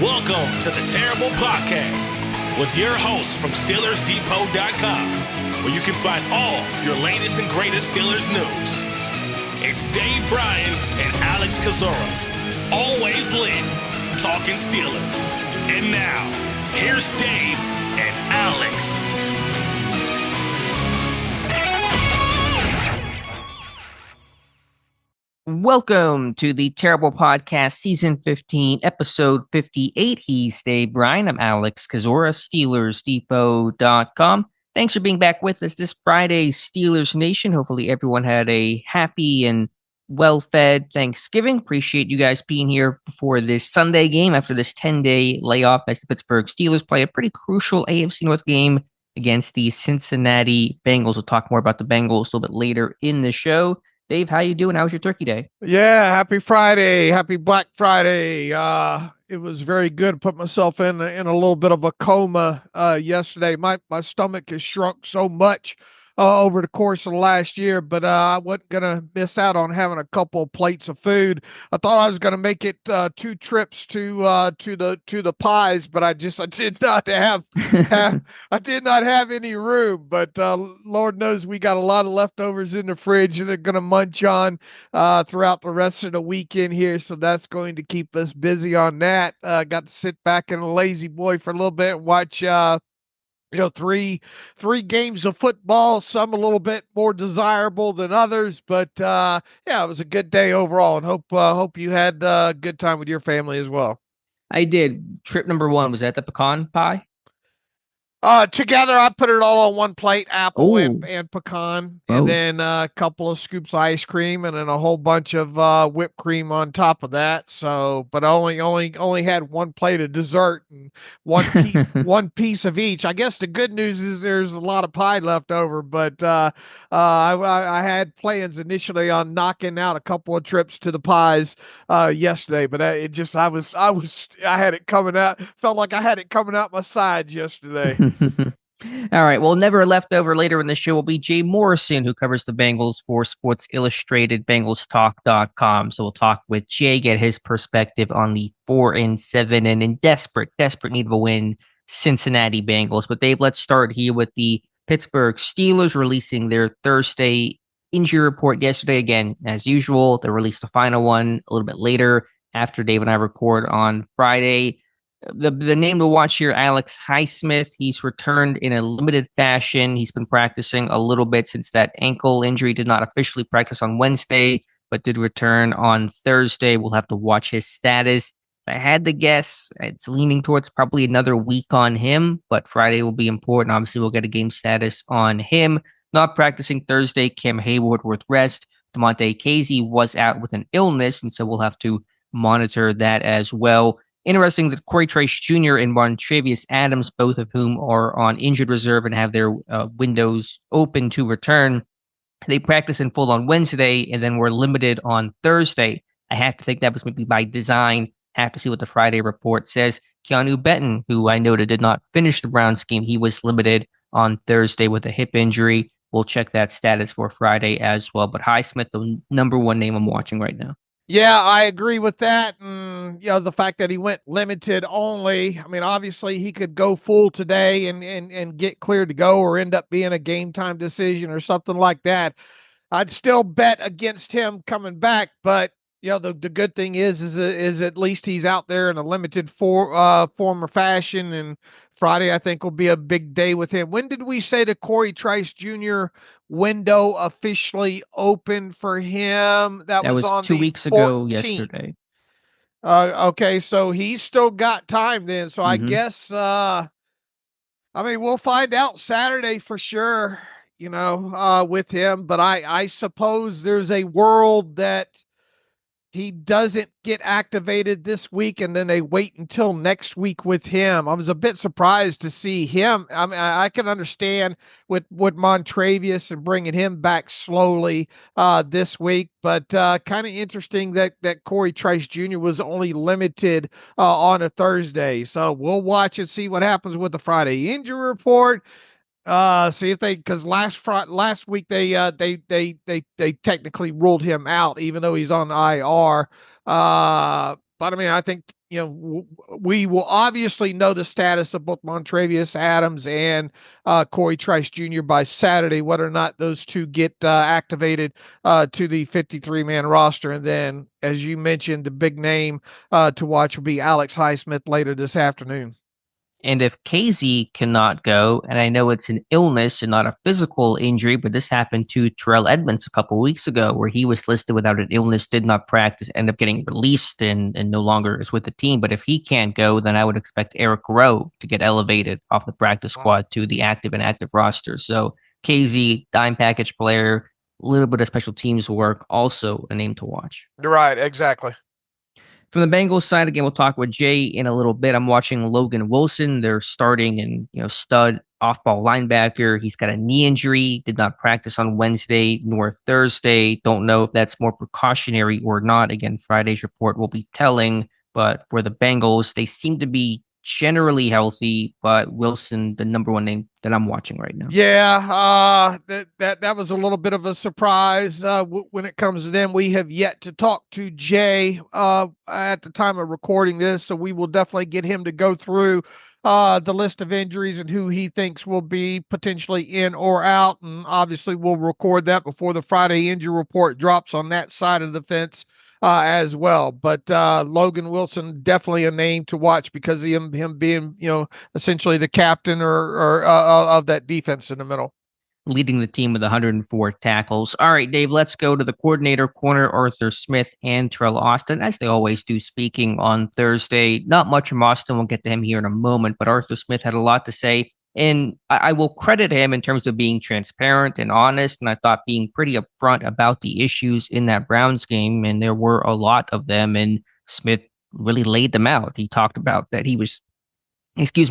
Welcome to the Terrible Podcast with your hosts from SteelersDepot.com, where you can find all your latest and greatest Steelers news. It's Dave Bryan and Alex Kozora, always lit, talking Steelers. And now, here's Dave and Alex. Welcome to the Terrible Podcast, Season 15, Episode 58. He's Dave Bryan. I'm Alex Kozora, SteelersDepot.com. Thanks for being back with us this Friday, Steelers Nation. Hopefully everyone had a happy and well-fed Thanksgiving. Appreciate you guys being here before this Sunday game after this 10-day layoff as the Pittsburgh Steelers play a pretty crucial AFC North game against the Cincinnati Bengals. We'll talk more about the Bengals a little bit later in the show. Dave, how you doing? How was your turkey day? Yeah, happy Friday. Happy Black Friday. It was very good. Put myself in a little bit of a coma yesterday. My stomach has shrunk so much over the course of the last year, but I wasn't going to miss out on having a couple of plates of food. I thought I was going to make it 2 trips to the pies, but I did not have I did not have any room. But Lord knows we got a lot of leftovers in the fridge and they're going to munch on throughout the rest of the weekend here. So that's going to keep us busy on that. Got to sit back in a lazy boy for a little bit and watch three games of football, some a little bit more desirable than others, but yeah, it was a good day overall, and hope you had a good time with your family as well. I did. Trip number 1 was that the pecan pie? Together, I put it all on one plate, apple and pecan, and then a couple of scoops of ice cream, and then a whole bunch of whipped cream on top of that. So, but I only had one plate of dessert and one piece of each. I guess the good news is there's a lot of pie left over, but I had plans initially on knocking out a couple of trips to the pies yesterday, but I had it coming out. Felt like I had it coming out my sides yesterday. All right. Well, never leftover later in the show will be Jay Morrison, who covers the Bengals for Sports Illustrated, BengalsTalk.com. So we'll talk with Jay, get his perspective on the 4-7 and in desperate need of a win Cincinnati Bengals. But Dave, let's start here with the Pittsburgh Steelers releasing their Thursday injury report yesterday. Again, as usual, they released the final one a little bit later after Dave and I record on Friday. The name to watch here, Alex Highsmith. He's returned in a limited fashion. He's been practicing a little bit since that ankle injury. Did not officially practice on Wednesday, but did return on Thursday. We'll have to watch his status. If I had to guess, it's leaning towards probably another week on him, but Friday will be important. Obviously, we'll get a game status on him. Not practicing Thursday, Cam Hayward with rest. DeMonte Casey was out with an illness, and so we'll have to monitor that as well. Interesting that Cory Trice Jr. and Montravius Adams, both of whom are on injured reserve and have their windows open to return, they practiced in full on Wednesday and then were limited on Thursday. I have to think that was maybe by design. Have to see what the Friday report says. Keanu Benton, who I noted did not finish the Browns game, he was limited on Thursday with a hip injury. We'll check that status for Friday as well. But Highsmith, the number 1 name I'm watching right now. Yeah, I agree with that. And, the fact that he went limited only, I mean, obviously he could go full today and get cleared to go or end up being a game time decision or something like that. I'd still bet against him coming back, but the good thing is at least he's out there in a limited form or fashion, and Friday I think will be a big day with him. When did we say the Cory Trice Jr. window officially opened for him? That was on 2 weeks ago yesterday. Okay, so he's still got time then. So I guess we'll find out Saturday for sure, with him. But I suppose there's a world that he doesn't get activated this week and then they wait until next week with him. I was a bit surprised to see him. I mean, I can understand with Montravius and bringing him back slowly this week, but kind of interesting that Cory Trice Jr. was only limited on a Thursday. So we'll watch and see what happens with the Friday injury report. See if because last week they technically ruled him out, even though he's on IR. But I mean, I think, we will obviously know the status of both Montravius Adams and Cory Trice Jr. by Saturday, whether or not those two get activated to the 53-man roster. And then, as you mentioned, the big name to watch will be Alex Highsmith later this afternoon. And if KZ cannot go, and I know it's an illness and not a physical injury, but this happened to Terrell Edmonds a couple of weeks ago, where he was listed without an illness, did not practice, ended up getting released and no longer is with the team. But if he can't go, then I would expect Eric Rowe to get elevated off the practice squad to the active and active roster. So KZ, dime package player, a little bit of special teams work, also a name to watch. Right, exactly. From the Bengals side, again, we'll talk with Jay in a little bit. I'm watching Logan Wilson, their starting and stud off-ball linebacker. He's got a knee injury, did not practice on Wednesday nor Thursday. Don't know if that's more precautionary or not. Again, Friday's report will be telling. But for the Bengals, they seem to be generally healthy, but Wilson, the number one name that I'm watching right now. Yeah, that was a little bit of a surprise when it comes to them. We have yet to talk to Jay at the time of recording this, so we will definitely get him to go through the list of injuries and who he thinks will be potentially in or out. And obviously, we'll record that before the Friday injury report drops on that side of the fence as well. But Logan Wilson, definitely a name to watch because of him being, essentially the captain or of that defense in the middle. Leading the team with 104 tackles. All right, Dave, let's go to the coordinator corner, Arthur Smith and Teryl Austin, as they always do, speaking on Thursday. Not much from Austin. We'll get to him here in a moment, but Arthur Smith had a lot to say. And I will credit him in terms of being transparent and honest. And I thought being pretty upfront about the issues in that Browns game. And there were a lot of them. And Smith really laid them out. He talked about that he was,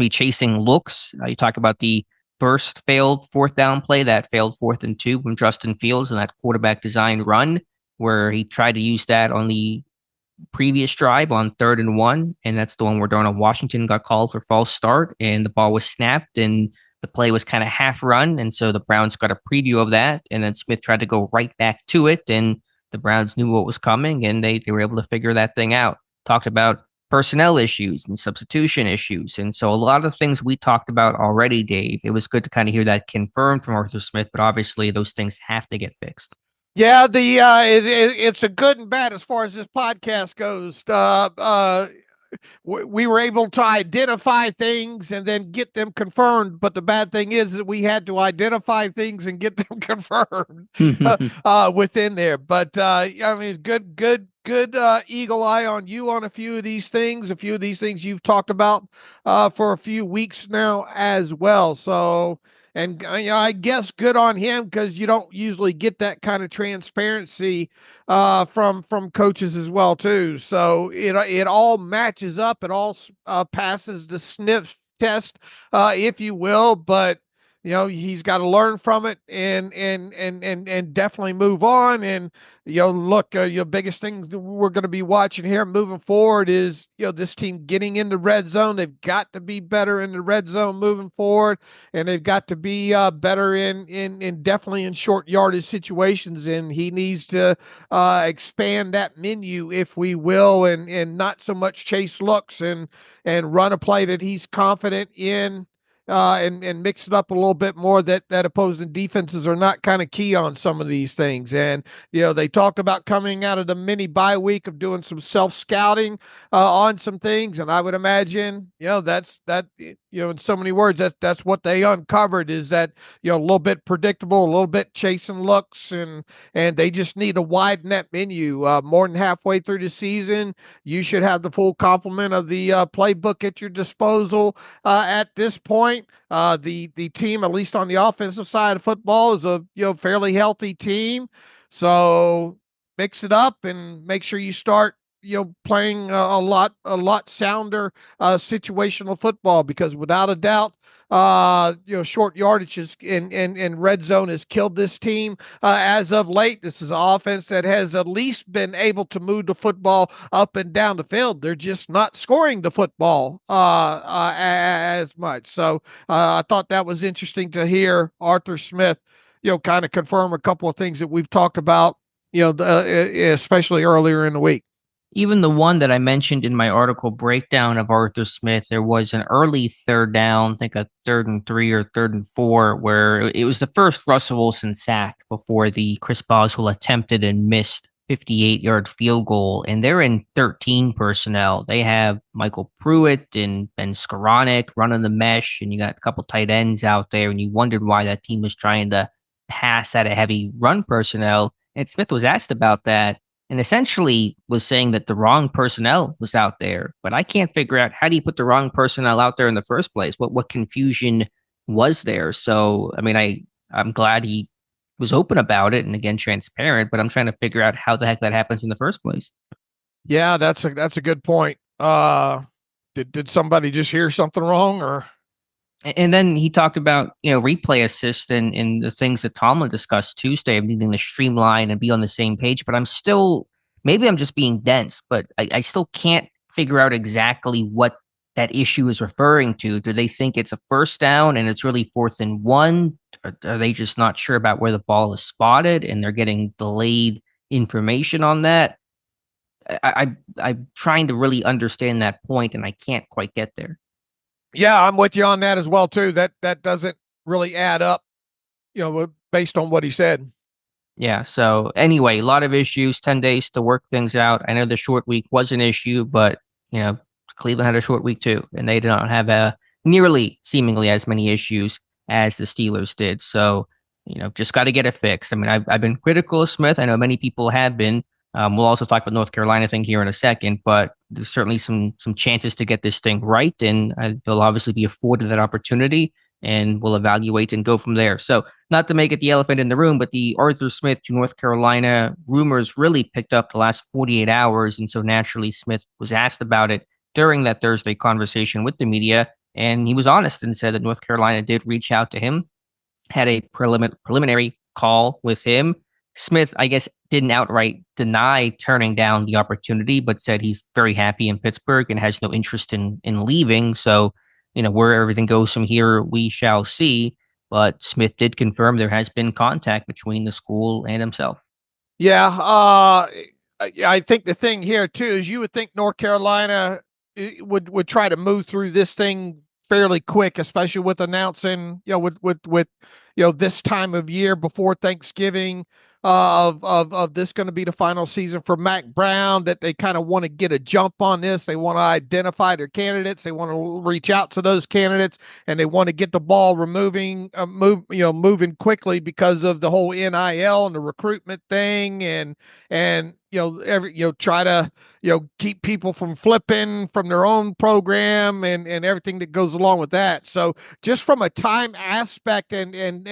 chasing looks. He talked about the first failed fourth down play, that failed 4th and 2 from Justin Fields and that quarterback design run, where he tried to use that on the previous drive on 3rd and 1, and that's the one where Darnell Washington got called for false start and the ball was snapped and the play was kind of half run, and so the Browns got a preview of that, and then Smith tried to go right back to it, and the Browns knew what was coming, and they were able to figure that thing out. Talked about personnel issues and substitution issues, and so a lot of things we talked about already, Dave. It was good to kind of hear that confirmed from Arthur Smith, but obviously those things have to get fixed. Yeah, it's a good and bad as far as this podcast goes. We were able to identify things and then get them confirmed, but the bad thing is that we had to identify things and get them confirmed within there. But I mean, good eagle eye on you on a few of these things. A few of these things you've talked about for a few weeks now as well. So. And I guess good on him because you don't usually get that kind of transparency from coaches as well too. So it all matches up. It all passes the sniff test, if you will. But he's got to learn from it and definitely move on. And look, your biggest thing we're going to be watching here moving forward is this team getting in the red zone. They've got to be better in the red zone moving forward, and they've got to be better in definitely in short yardage situations. And he needs to expand that menu, if we will, and not so much chase looks and run a play that he's confident in. And mix it up a little bit more that opposing defenses are not kind of key on some of these things. And, they talked about coming out of the mini bye week of doing some self-scouting on some things. And I would imagine, that's in so many words, that's what they uncovered is that, a little bit predictable, a little bit chasing looks, and they just need to widen that menu. More than halfway through the season, you should have the full complement of the playbook at your disposal at this point. The team, at least on the offensive side of football, is a fairly healthy team. So mix it up and make sure you start playing a lot sounder situational football, because without a doubt, short yardage and red zone has killed this team as of late. This is an offense that has at least been able to move the football up and down the field. They're just not scoring the football as much. So I thought that was interesting to hear Arthur Smith, kind of confirm a couple of things that we've talked about, especially earlier in the week. Even the one that I mentioned in my article breakdown of Arthur Smith, there was an early third down, I think a 3rd and 3 or 3rd and 4, where it was the first Russell Wilson sack before the Chris Boswell attempted and missed 58-yard field goal. And they're in 13 personnel. They have Michael Pruitt and Ben Skoranek running the mesh, and you got a couple tight ends out there, and you wondered why that team was trying to pass at a heavy run personnel. And Smith was asked about that and essentially was saying that the wrong personnel was out there. But I can't figure out, how do you put the wrong personnel out there in the first place? What confusion was there? So, I mean, I'm glad he was open about it and again transparent, but I'm trying to figure out how the heck that happens in the first place. Yeah, that's a good point. Did somebody just hear something wrong, or? And then he talked about, replay assist and the things that Tomlin discussed Tuesday of needing to streamline and be on the same page. But maybe I'm just being dense, but I still can't figure out exactly what that issue is referring to. Do they think it's a first down and it's really 4th and 1? Or are they just not sure about where the ball is spotted and they're getting delayed information on that? I'm trying to really understand that point and I can't quite get there. Yeah, I'm with you on that as well too. That doesn't really add up, based on what he said. Yeah. So anyway, a lot of issues, 10 days to work things out. I know the short week was an issue, but Cleveland had a short week too, and they did not have nearly seemingly as many issues as the Steelers did. So, just got to get it fixed. I mean, I've been critical of Smith. I know many people have been. We'll also talk about North Carolina thing here in a second, but there's certainly some chances to get this thing right, and they'll obviously be afforded that opportunity, and we'll evaluate and go from there. So, not to make it the elephant in the room, but the Arthur Smith to North Carolina rumors really picked up the last 48 hours, and so naturally Smith was asked about it during that Thursday conversation with the media, and he was honest and said that North Carolina did reach out to him, had a preliminary call with him. Smith, I guess, didn't outright deny turning down the opportunity, but said he's very happy in Pittsburgh and has no interest in leaving. So, where everything goes from here, we shall see. But Smith did confirm there has been contact between the school and himself. Yeah, I think the thing here too is you would think North Carolina would try to move through this thing fairly quick, especially with announcing, with this time of year before Thanksgiving, of this going to be the final season for Mac Brown, that they kind of want to get a jump on this. They want to identify their candidates. They want to reach out to those candidates, and they want to get the ball moving quickly because of the whole NIL and the recruitment thing, and try to keep people from flipping from their own program and everything that goes along with that. So just from a time aspect and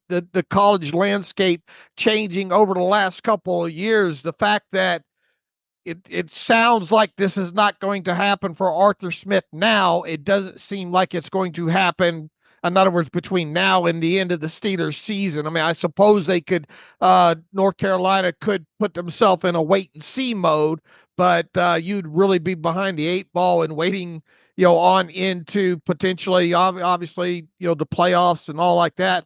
the college landscape changing over the last couple of years, the fact that it sounds like this is not going to happen for Arthur Smith now, it doesn't seem like it's going to happen. In other words, between now and the end of the Steelers season. I mean, I suppose they could, North Carolina could put themselves in a wait and see mode, but you'd really be behind the 8 ball and waiting, on into potentially, obviously, the playoffs and all like that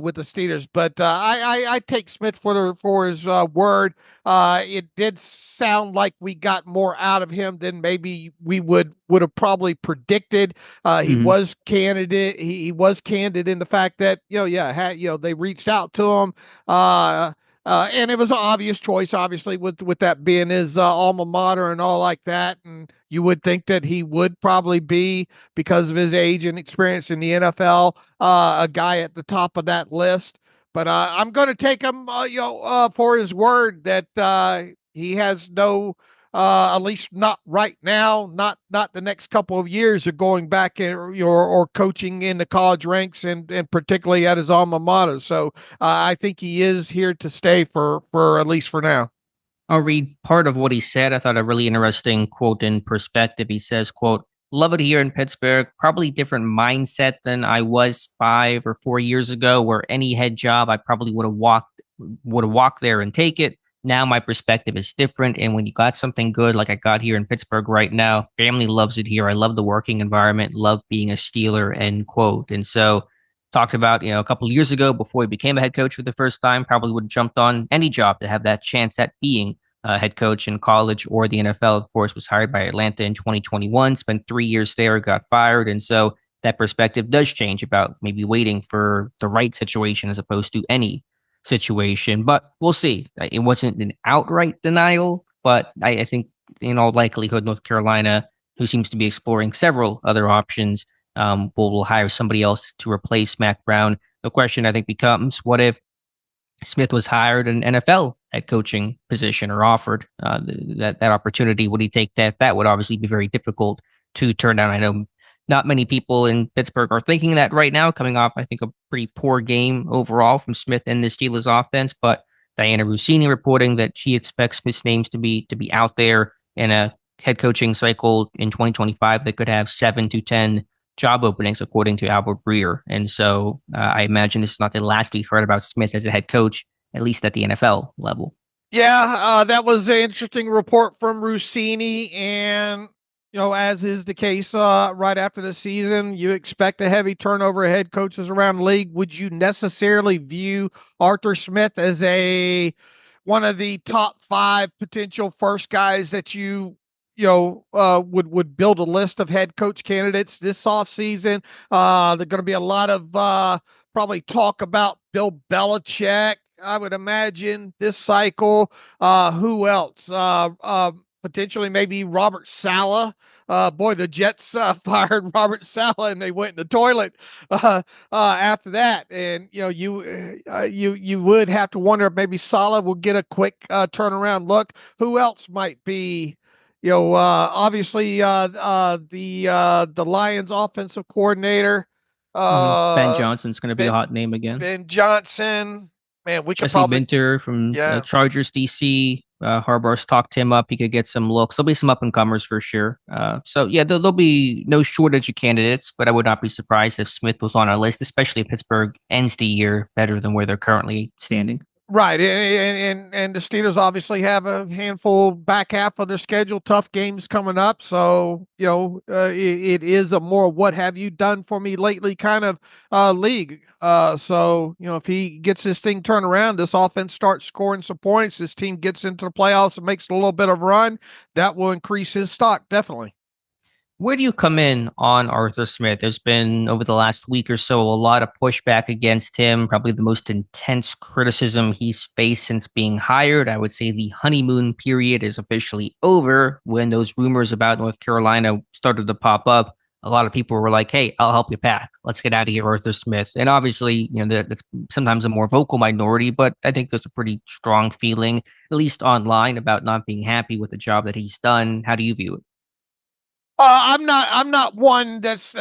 with the Steelers. But I take Smith for his word. It did sound like we got more out of him than maybe we would have probably predicted. He was candid. He was candid in the fact that they reached out to him. And it was an obvious choice, obviously, with that being his alma mater and all like that. And you would think that he would probably be, because of his age and experience in the NFL, a guy at the top of that list. But I'm going to take him, for his word that he has no, at least not right now, not the next couple of years of going back or coaching in the college ranks and particularly at his alma mater. So I think he is here to stay for at least for now. I'll read part of what he said. I thought a really interesting quote in perspective. He says, quote, "Love it here in Pittsburgh. Probably different mindset than I was 5 or 4 years ago, where any head job I probably would have walked there and take it. Now my perspective is different. And when you got something good like I got here in Pittsburgh right now, family loves it here. I love the working environment, love being a Steeler," end quote. And so talked about, a couple of years ago before he became a head coach for the first time, probably would have jumped on any job to have that chance at being head coach in college or the NFL. Of course, was hired by Atlanta in 2021, spent 3 years there, got fired. And so that perspective does change about maybe waiting for the right situation as opposed to any situation. But we'll see. It wasn't an outright denial, but I think in all likelihood, North Carolina, who seems to be exploring several other options, will hire somebody else to replace Mac Brown. The question I think becomes, what if Smith was hired an NFL head coaching position or offered that opportunity? Would he take that? That would obviously be very difficult to turn down. I know not many people in Pittsburgh are thinking that right now, coming off, I think, a pretty poor game overall from Smith and the Steelers offense. But Diana Rossini reporting that she expects Smith's names to be out there in a head coaching cycle in 2025 that could have 7 to 10 job openings, according to Albert Breer. And so I imagine this is not the last we've heard about Smith as a head coach, at least at the NFL level. Yeah, that was an interesting report from Rossini. And, as is the case right after the season, you expect a heavy turnover of head coaches around the league. Would you necessarily view Arthur Smith as one of the top 5 potential first guys that would build a list of head coach candidates this offseason? There's going to be a lot of probably talk about Bill Belichick, I would imagine, this cycle. Who else? Potentially maybe Robert Saleh. Boy, the Jets fired Robert Saleh and they went in the toilet after that. And you would have to wonder if maybe Saleh will get a quick turnaround look. Who else might be? Obviously the Lions offensive coordinator. Ben Johnson's going to be a hot name again. Ben Johnson. Man, we could Jesse probably Minter from Chargers DC. Harbaugh's talked him up. He could get some looks. There'll be some up and comers for sure. There'll be no shortage of candidates, but I would not be surprised if Smith was on our list, especially if Pittsburgh ends the year better than where they're currently standing. Right, and the Steelers obviously have a handful back half of their schedule, tough games coming up. So it is a more what have you done for me lately kind of league. So if he gets this thing turned around, this offense starts scoring some points, this team gets into the playoffs and makes a little bit of a run, that will increase his stock definitely. Where do you come in on Arthur Smith? There's been, over the last week or so, a lot of pushback against him, probably the most intense criticism he's faced since being hired. I would say the honeymoon period is officially over. When those rumors about North Carolina started to pop up, a lot of people were like, hey, I'll help you pack. Let's get out of here, Arthur Smith. And obviously, that's sometimes a more vocal minority, but I think there's a pretty strong feeling, at least online, about not being happy with the job that he's done. How do you view it? I'm not one that's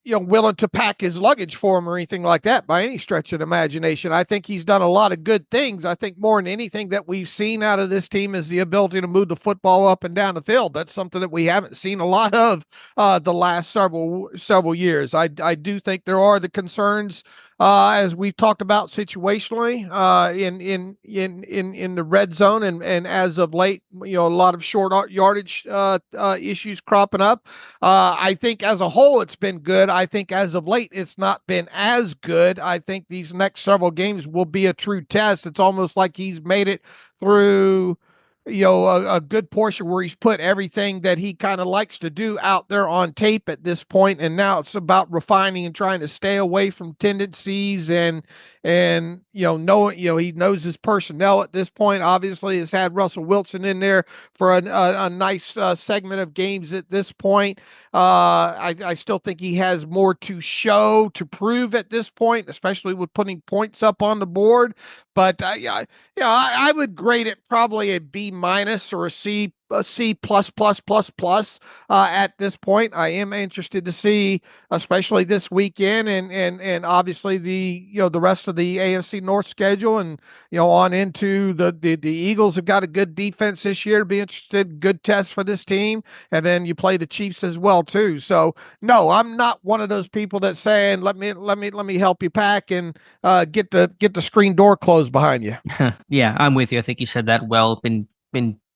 willing to pack his luggage for him or anything like that by any stretch of the imagination. I think he's done a lot of good things. I think more than anything that we've seen out of this team is the ability to move the football up and down the field. That's something that we haven't seen a lot of the last several years. I do think there are the concerns as we've talked about situationally in the red zone and as of late, a lot of short yardage issues cropping up. I think as a whole it's been good. I think as of late it's not been as good. I think these next several games will be a true test. It's almost like he's made it through a good portion where he's put everything that he kind of likes to do out there on tape at this point, and now it's about refining and trying to stay away from tendencies and knowing he knows his personnel at this point. Obviously has had Russell Wilson in there for a nice segment of games at this point. I still think he has more to show, to prove at this point, especially with putting points up on the board. But I would grade it probably a B- or a C plus at this point. I am interested to see, especially this weekend and obviously the rest of the AFC North schedule and on into the Eagles have got a good defense this year to be interested. Good test for this team, and then you play the Chiefs as well too. So no, I'm not one of those people that's saying let me help you pack and get the screen door closed behind you. Yeah, I'm with you. I think you said that well. Been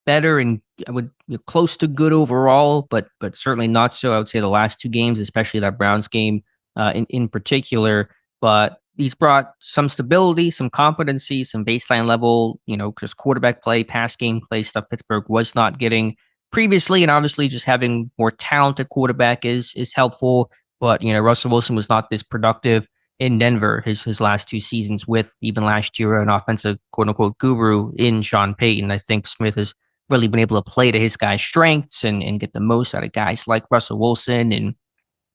better and I would close to good overall, but certainly not so. I would say the last 2 games, especially that Browns game in particular. But he's brought some stability, some competency, some baseline level, just quarterback play, pass game play stuff Pittsburgh was not getting previously. And obviously just having more talented quarterback is helpful. But, Russell Wilson was not this productive in Denver his last 2 seasons, with even last year an offensive quote unquote guru in Sean Payton. I think Smith has really been able to play to his guys' strengths and get the most out of guys like Russell Wilson. And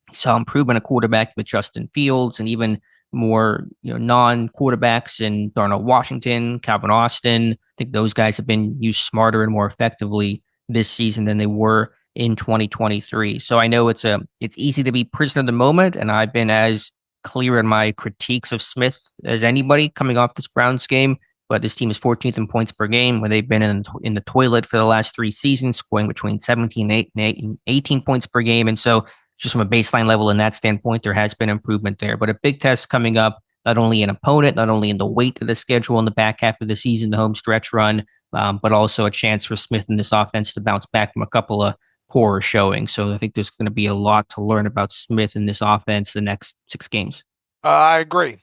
he saw improvement at quarterback with Justin Fields and even more non-quarterbacks in Darnell Washington, Calvin Austin. I think those guys have been used smarter and more effectively this season than they were in 2023. So I know it's easy to be prisoner of the moment, and I've been as clear in my critiques of Smith as anybody coming off this Browns game. But this team is 14th in points per game, where they've been in the toilet for the last 3 seasons, scoring between 17 and 18 points per game. And so just from a baseline level in that standpoint, there has been improvement there. But a big test coming up, not only an opponent, not only in the weight of the schedule in the back half of the season, the home stretch run, but also a chance for Smith and this offense to bounce back from a couple of poor showings. So I think there's going to be a lot to learn about Smith and this offense the next 6 games. I agree.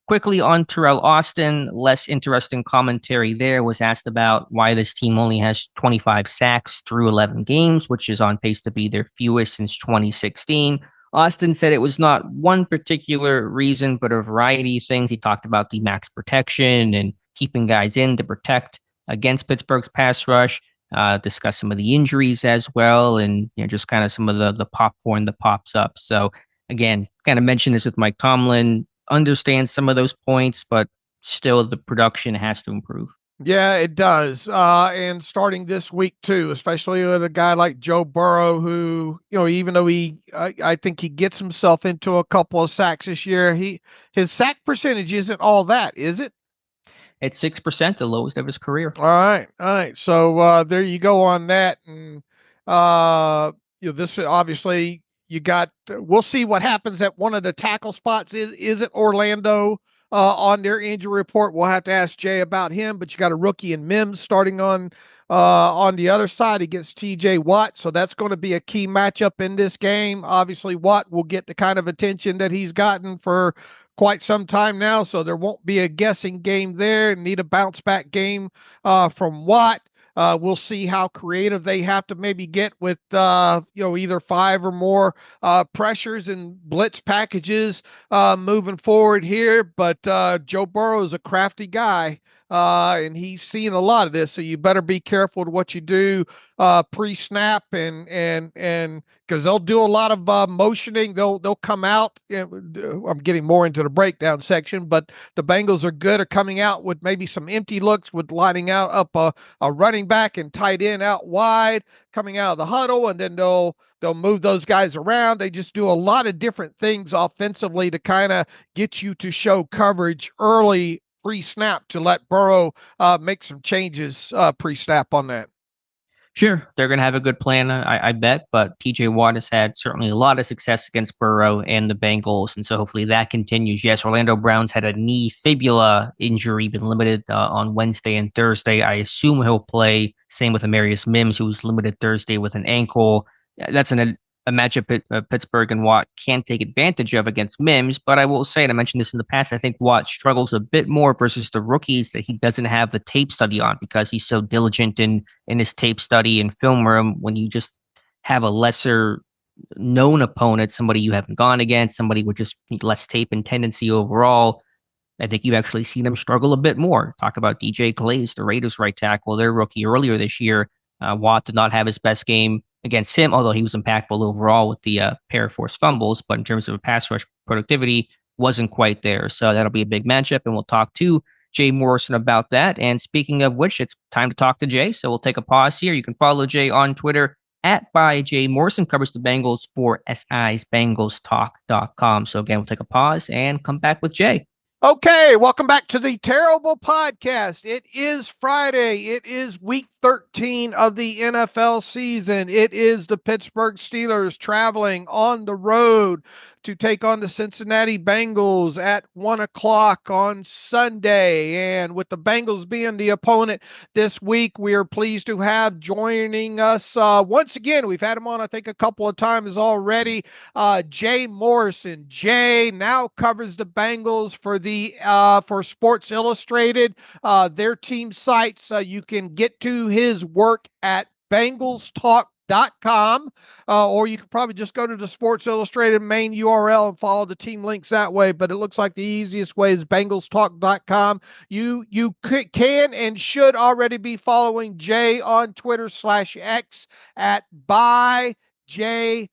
Quickly on Teryl Austin, less interesting commentary there, was asked about why this team only has 25 sacks through 11 games, which is on pace to be their fewest since 2016. Austin said it was not one particular reason, but a variety of things. He talked about the max protection and keeping guys in to protect against Pittsburgh's pass rush, discussed some of the injuries as well, and just kind of some of the popcorn that pops up. So again, kind of mentioned this with Mike Tomlin, understand some of those points, but still the production has to improve. Yeah, it does. And starting this week too, especially with a guy like Joe Burrow, who, even though I think he gets himself into a couple of sacks this year, his sack percentage isn't all that, is it? It's 6%, the lowest of his career. All right. So there you go on that. And this obviously we'll see what happens at one of the tackle spots. Is it Orlando on their injury report? We'll have to ask Jay about him, but you got a rookie in Mims starting on the other side against TJ Watt. So that's going to be a key matchup in this game. Obviously, Watt will get the kind of attention that he's gotten for quite some time now. So there won't be a guessing game there. Need a bounce back game from Watt. We'll see how creative they have to maybe get with, either 5 or more pressures and blitz packages moving forward here. But Joe Burrow is a crafty guy, and he's seen a lot of this. So you better be careful with what you do pre-snap, and because they'll do a lot of motioning. They'll come out. I'm getting more into the breakdown section, but the Bengals are good at coming out with maybe some empty looks, with lining out up a running back and tight end out wide, coming out of the huddle, and then they'll move those guys around. They just do a lot of different things offensively to kind of get you to show coverage early pre-snap to let Burrow make some changes pre-snap on that. Sure, they're going to have a good plan, I bet, but TJ Watt has had certainly a lot of success against Burrow and the Bengals, and so hopefully that continues. Yes, Orlando Brown's had a knee fibula injury, been limited on Wednesday and Thursday. I assume he'll play. Same with Amarius Mims, who was limited Thursday with an ankle. That's a matchup Pittsburgh and Watt can't take advantage of against Mims, but I will say, and I mentioned this in the past, I think Watt struggles a bit more versus the rookies that he doesn't have the tape study on, because he's so diligent in his tape study and film room. When you just have a lesser known opponent, somebody you haven't gone against, somebody with just less tape and tendency overall, I think you've actually seen him struggle a bit more. Talk about DJ Clays, the Raiders right tackle, their rookie earlier this year. Watt did not have his best game against him, although he was impactful overall with the pair of forced fumbles, but in terms of a pass rush productivity, wasn't quite there. So that'll be a big matchup, and we'll talk to Jay Morrison about that. And speaking of which, it's time to talk to Jay, so we'll take a pause here. You can follow Jay on Twitter @ByJayMorrison, covers the Bengals for SI's BengalsTalk.com. So again, we'll take a pause and come back with Jay. Okay, welcome back to the Terrible Podcast. It is Friday. It is week 13 of the NFL season. It is the Pittsburgh Steelers traveling on the road to take on the Cincinnati Bengals at 1 o'clock on Sunday. And with the Bengals being the opponent this week, we are pleased to have joining us once again. We've had him on, I think, a couple of times already. Jay Morrison. Jay now covers the Bengals for Sports Illustrated, their team sites. You can get to his work at BengalsTalk.com, or you could probably just go to the Sports Illustrated main URL and follow the team links that way. But it looks like the easiest way is BengalsTalk.com. You can and should already be following Jay on Twitter/X at @ByJMorrison.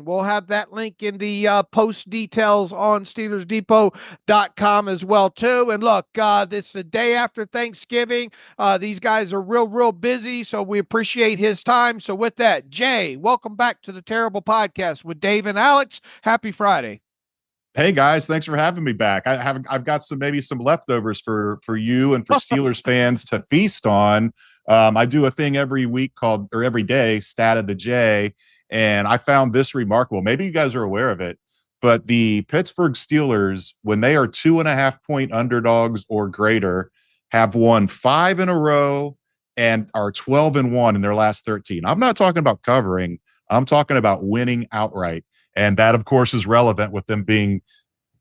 We'll have that link in the post details on SteelersDepot.com as well, too. And look, this is the day after Thanksgiving. These guys are real busy, so we appreciate his time. So with that, Jay, welcome back to the Terrible Podcast with Dave and Alex. Happy Friday. Hey guys, thanks for having me back. I've got some leftovers for you and for Steelers fans to feast on. I do a thing every day, Stat of the J. And I found this remarkable. Maybe you guys are aware of it, but the Pittsburgh Steelers, when they are 2.5-point underdogs or greater, have won 5 in a row and are 12-1 in their last 13. I'm not talking about covering. I'm talking about winning outright. And that, of course, is relevant with them being,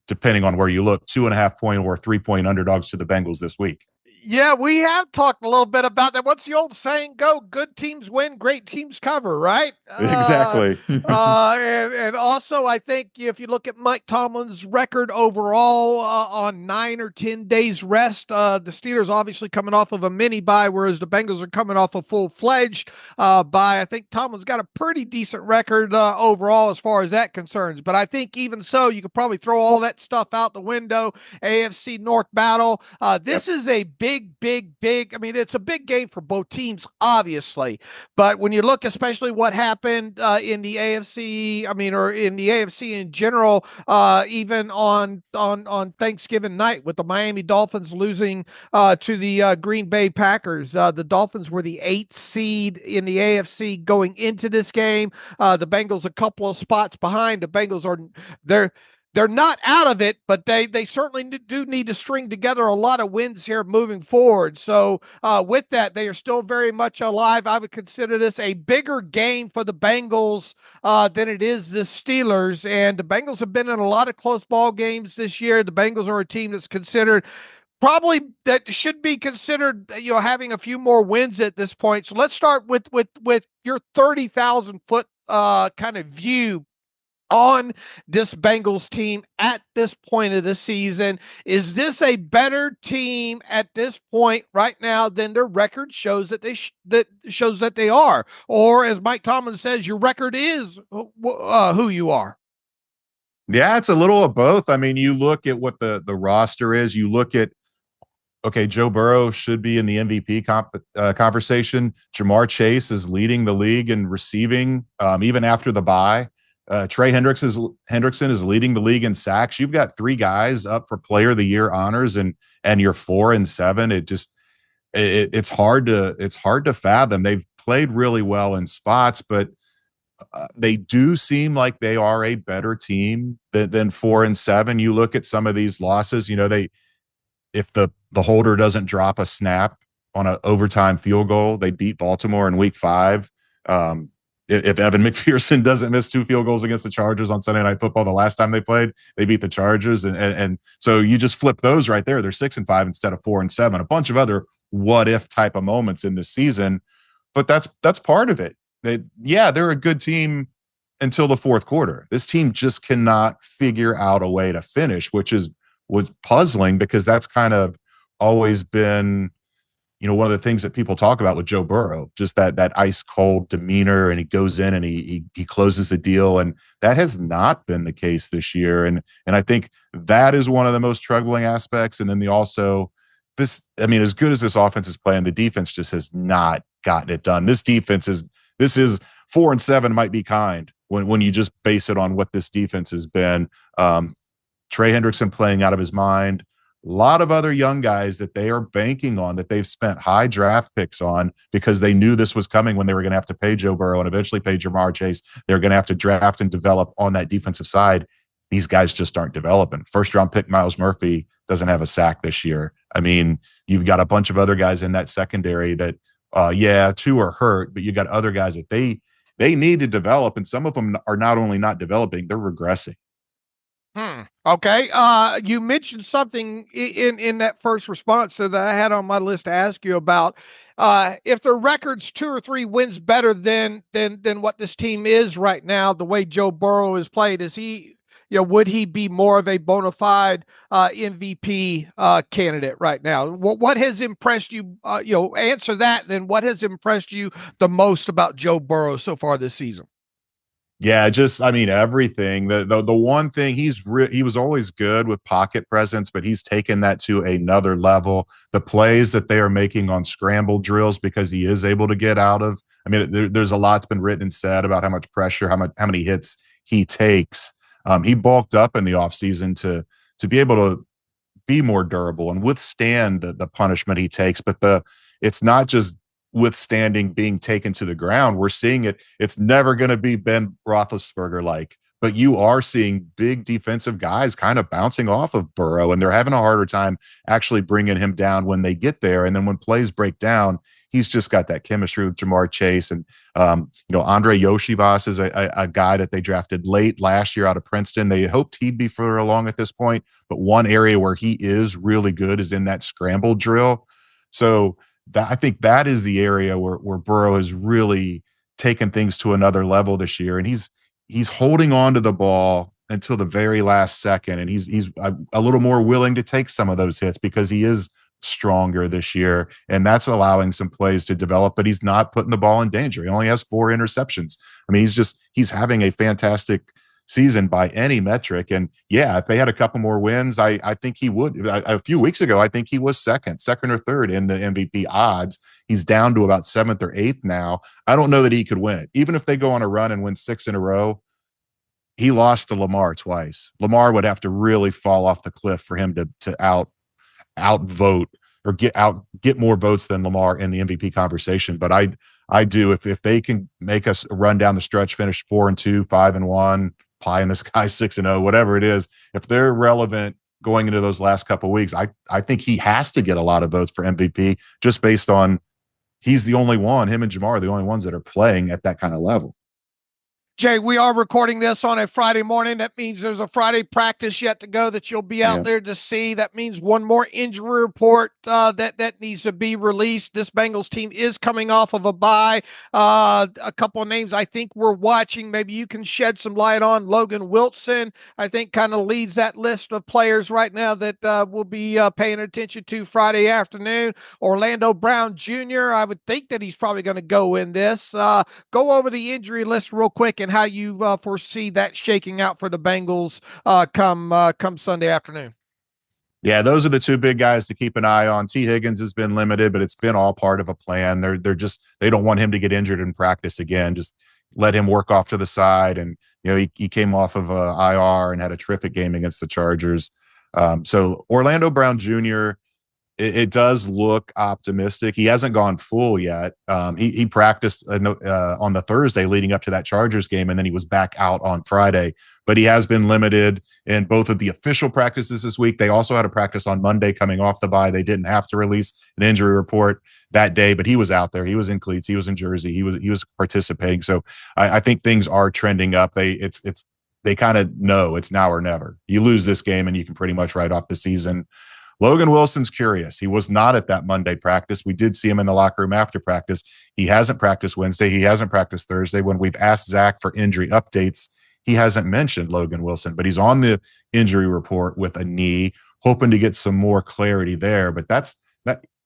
depending on where you look, 2.5-point or 3-point underdogs to the Bengals this week. Yeah, we have talked a little bit about that. What's the old saying go? Good teams win, great teams cover, right? Exactly. And also, I think if you look at Mike Tomlin's record overall on 9 or 10 days rest, the Steelers obviously coming off of a mini bye, whereas the Bengals are coming off a full-fledged bye. I think Tomlin's got a pretty decent record overall as far as that concerns. But I think even so, you could probably throw all that stuff out the window. AFC North battle. This is a big. I mean, it's a big game for both teams, obviously. But when you look, especially what happened in the AFC, or in the AFC in general, even on Thanksgiving night with the Miami Dolphins losing to the Green Bay Packers. The Dolphins were the 8th seed in the AFC going into this game. The Bengals a couple of spots behind. The Bengals they're not out of it, but they certainly do need to string together a lot of wins here moving forward. So with that, they are still very much alive. I would consider this a bigger game for the Bengals than it is the Steelers. And the Bengals have been in a lot of close ball games this year. The Bengals are a team that's considered probably that should be considered, having a few more wins at this point. So let's start with your 30,000 foot kind of view on this Bengals team at this point of the season. Is this a better team at this point right now than their record shows that they are? Or as Mike Tomlin says, your record is who you are. Yeah, it's a little of both. I mean, you look at what the roster is. You look at, okay, Joe Burrow should be in the MVP conversation. Jamar Chase is leading the league in receiving, even after the bye. Trey Hendrickson is leading the league in sacks. You've got 3 guys up for Player of the Year honors, and you're 4-7. It's hard to fathom. They've played really well in spots, but they do seem like they are a better team than 4-7. You look at some of these losses. If the holder doesn't drop a snap on an overtime field goal, they beat Baltimore in Week 5. If Evan McPherson doesn't miss 2 field goals against the Chargers on Sunday Night Football the last time they played, they beat the Chargers. And so you just flip those right there. They're 6-5 instead of 4-7. A bunch of other what-if type of moments in this season. But that's part of it. They're a good team until the fourth quarter. This team just cannot figure out a way to finish, which was puzzling because that's kind of always been – one of the things that people talk about with Joe Burrow, just that ice cold demeanor, and he goes in and he closes the deal. And that has not been the case this year. And I think that is one of the most troubling aspects. And then as good as this offense is playing, the defense just has not gotten it done. This is 4-7 might be kind when you just base it on what this defense has been. Trey Hendrickson playing out of his mind. A lot of other young guys that they are banking on, that they've spent high draft picks on because they knew this was coming when they were going to have to pay Joe Burrow and eventually pay Jamar Chase. They're going to have to draft and develop on that defensive side. These guys just aren't developing. First round pick Myles Murphy doesn't have a sack this year. I mean, you've got a bunch of other guys in that secondary that, two are hurt, but you got other guys that they need to develop, and some of them are not only not developing, they're regressing. Okay. You mentioned something in that first response that I had on my list to ask you about. If the record's 2 or 3 wins better than what this team is right now, the way Joe Burrow is played, is he, would he be more of a bona fide MVP candidate right now? What has impressed you? Answer that. Then what has impressed you the most about Joe Burrow so far this season? Yeah, everything. The one thing he was always good with pocket presence, but he's taken that to another level. The plays that they are making on scramble drills, because he is able to get out of. There's a lot's been written and said about how much pressure, how many hits he takes. He bulked up in the offseason to be able to be more durable and withstand the punishment he takes. But it's not just withstanding being taken to the ground. We're seeing it. It's never going to be Ben Roethlisberger like, but you are seeing big defensive guys kind of bouncing off of Burrow, and they're having a harder time actually bringing him down when they get there. And then when plays break down, he's just got that chemistry with Jamar Chase. And, Andre Yoshivas is a guy that they drafted late last year out of Princeton. They hoped he'd be further along at this point, but one area where he is really good is in that scramble drill. So I think that is the area where Burrow has really taken things to another level this year. And he's holding on to the ball until the very last second. And he's a little more willing to take some of those hits because he is stronger this year. And that's allowing some plays to develop, but he's not putting the ball in danger. He only has 4 interceptions. He's having a fantastic season by any metric. And yeah, if they had a couple more wins, I think he would. A few weeks ago, I think he was second or third in the MVP odds. He's down to about 7th or 8th now. I don't know that he could win it. Even if they go on a run and win 6 in a row, he lost to Lamar twice. Lamar would have to really fall off the cliff for him to outvote or get more votes than Lamar in the MVP conversation. But I do, if they can make us run down the stretch, finish 4-2, 5-1, pie in the sky, 6-0, whatever it is, if they're relevant going into those last couple of weeks, I think he has to get a lot of votes for MVP just based on he's the only one, him and Jamar are the only ones that are playing at that kind of level. Jay, we are recording this on a Friday morning. That means there's a Friday practice yet to go that you'll be out there to see. That means one more injury report that needs to be released. This Bengals team is coming off of a bye. A couple of names I think we're watching. Maybe you can shed some light on. Logan Wilson, I think, kind of leads that list of players right now that we'll be paying attention to Friday afternoon. Orlando Brown Jr., I would think that he's probably going to go in this. Go over the injury list real quick and how you foresee that shaking out for the Bengals come Sunday afternoon. Yeah, those are the 2 big guys to keep an eye on. T. Higgins has been limited, but it's been all part of a plan. They don't want him to get injured in practice again. Just let him work off to the side. And he came off of IR and had a terrific game against the Chargers. So Orlando Brown Jr., it does look optimistic. He hasn't gone full yet. He practiced on the Thursday leading up to that Chargers game, and then he was back out on Friday. But he has been limited in both of the official practices this week. They also had a practice on Monday coming off the bye. They didn't have to release an injury report that day, but he was out there. He was in cleats. He was in jersey. He was participating. So I think things are trending up. They kind of know it's now or never. You lose this game, and you can pretty much write off the season. Logan Wilson's curious. He was not at that Monday practice. We did see him in the locker room after practice. He hasn't practiced Wednesday. He hasn't practiced Thursday. When we've asked Zach for injury updates, he hasn't mentioned Logan Wilson, but he's on the injury report with a knee, hoping to get some more clarity there. But that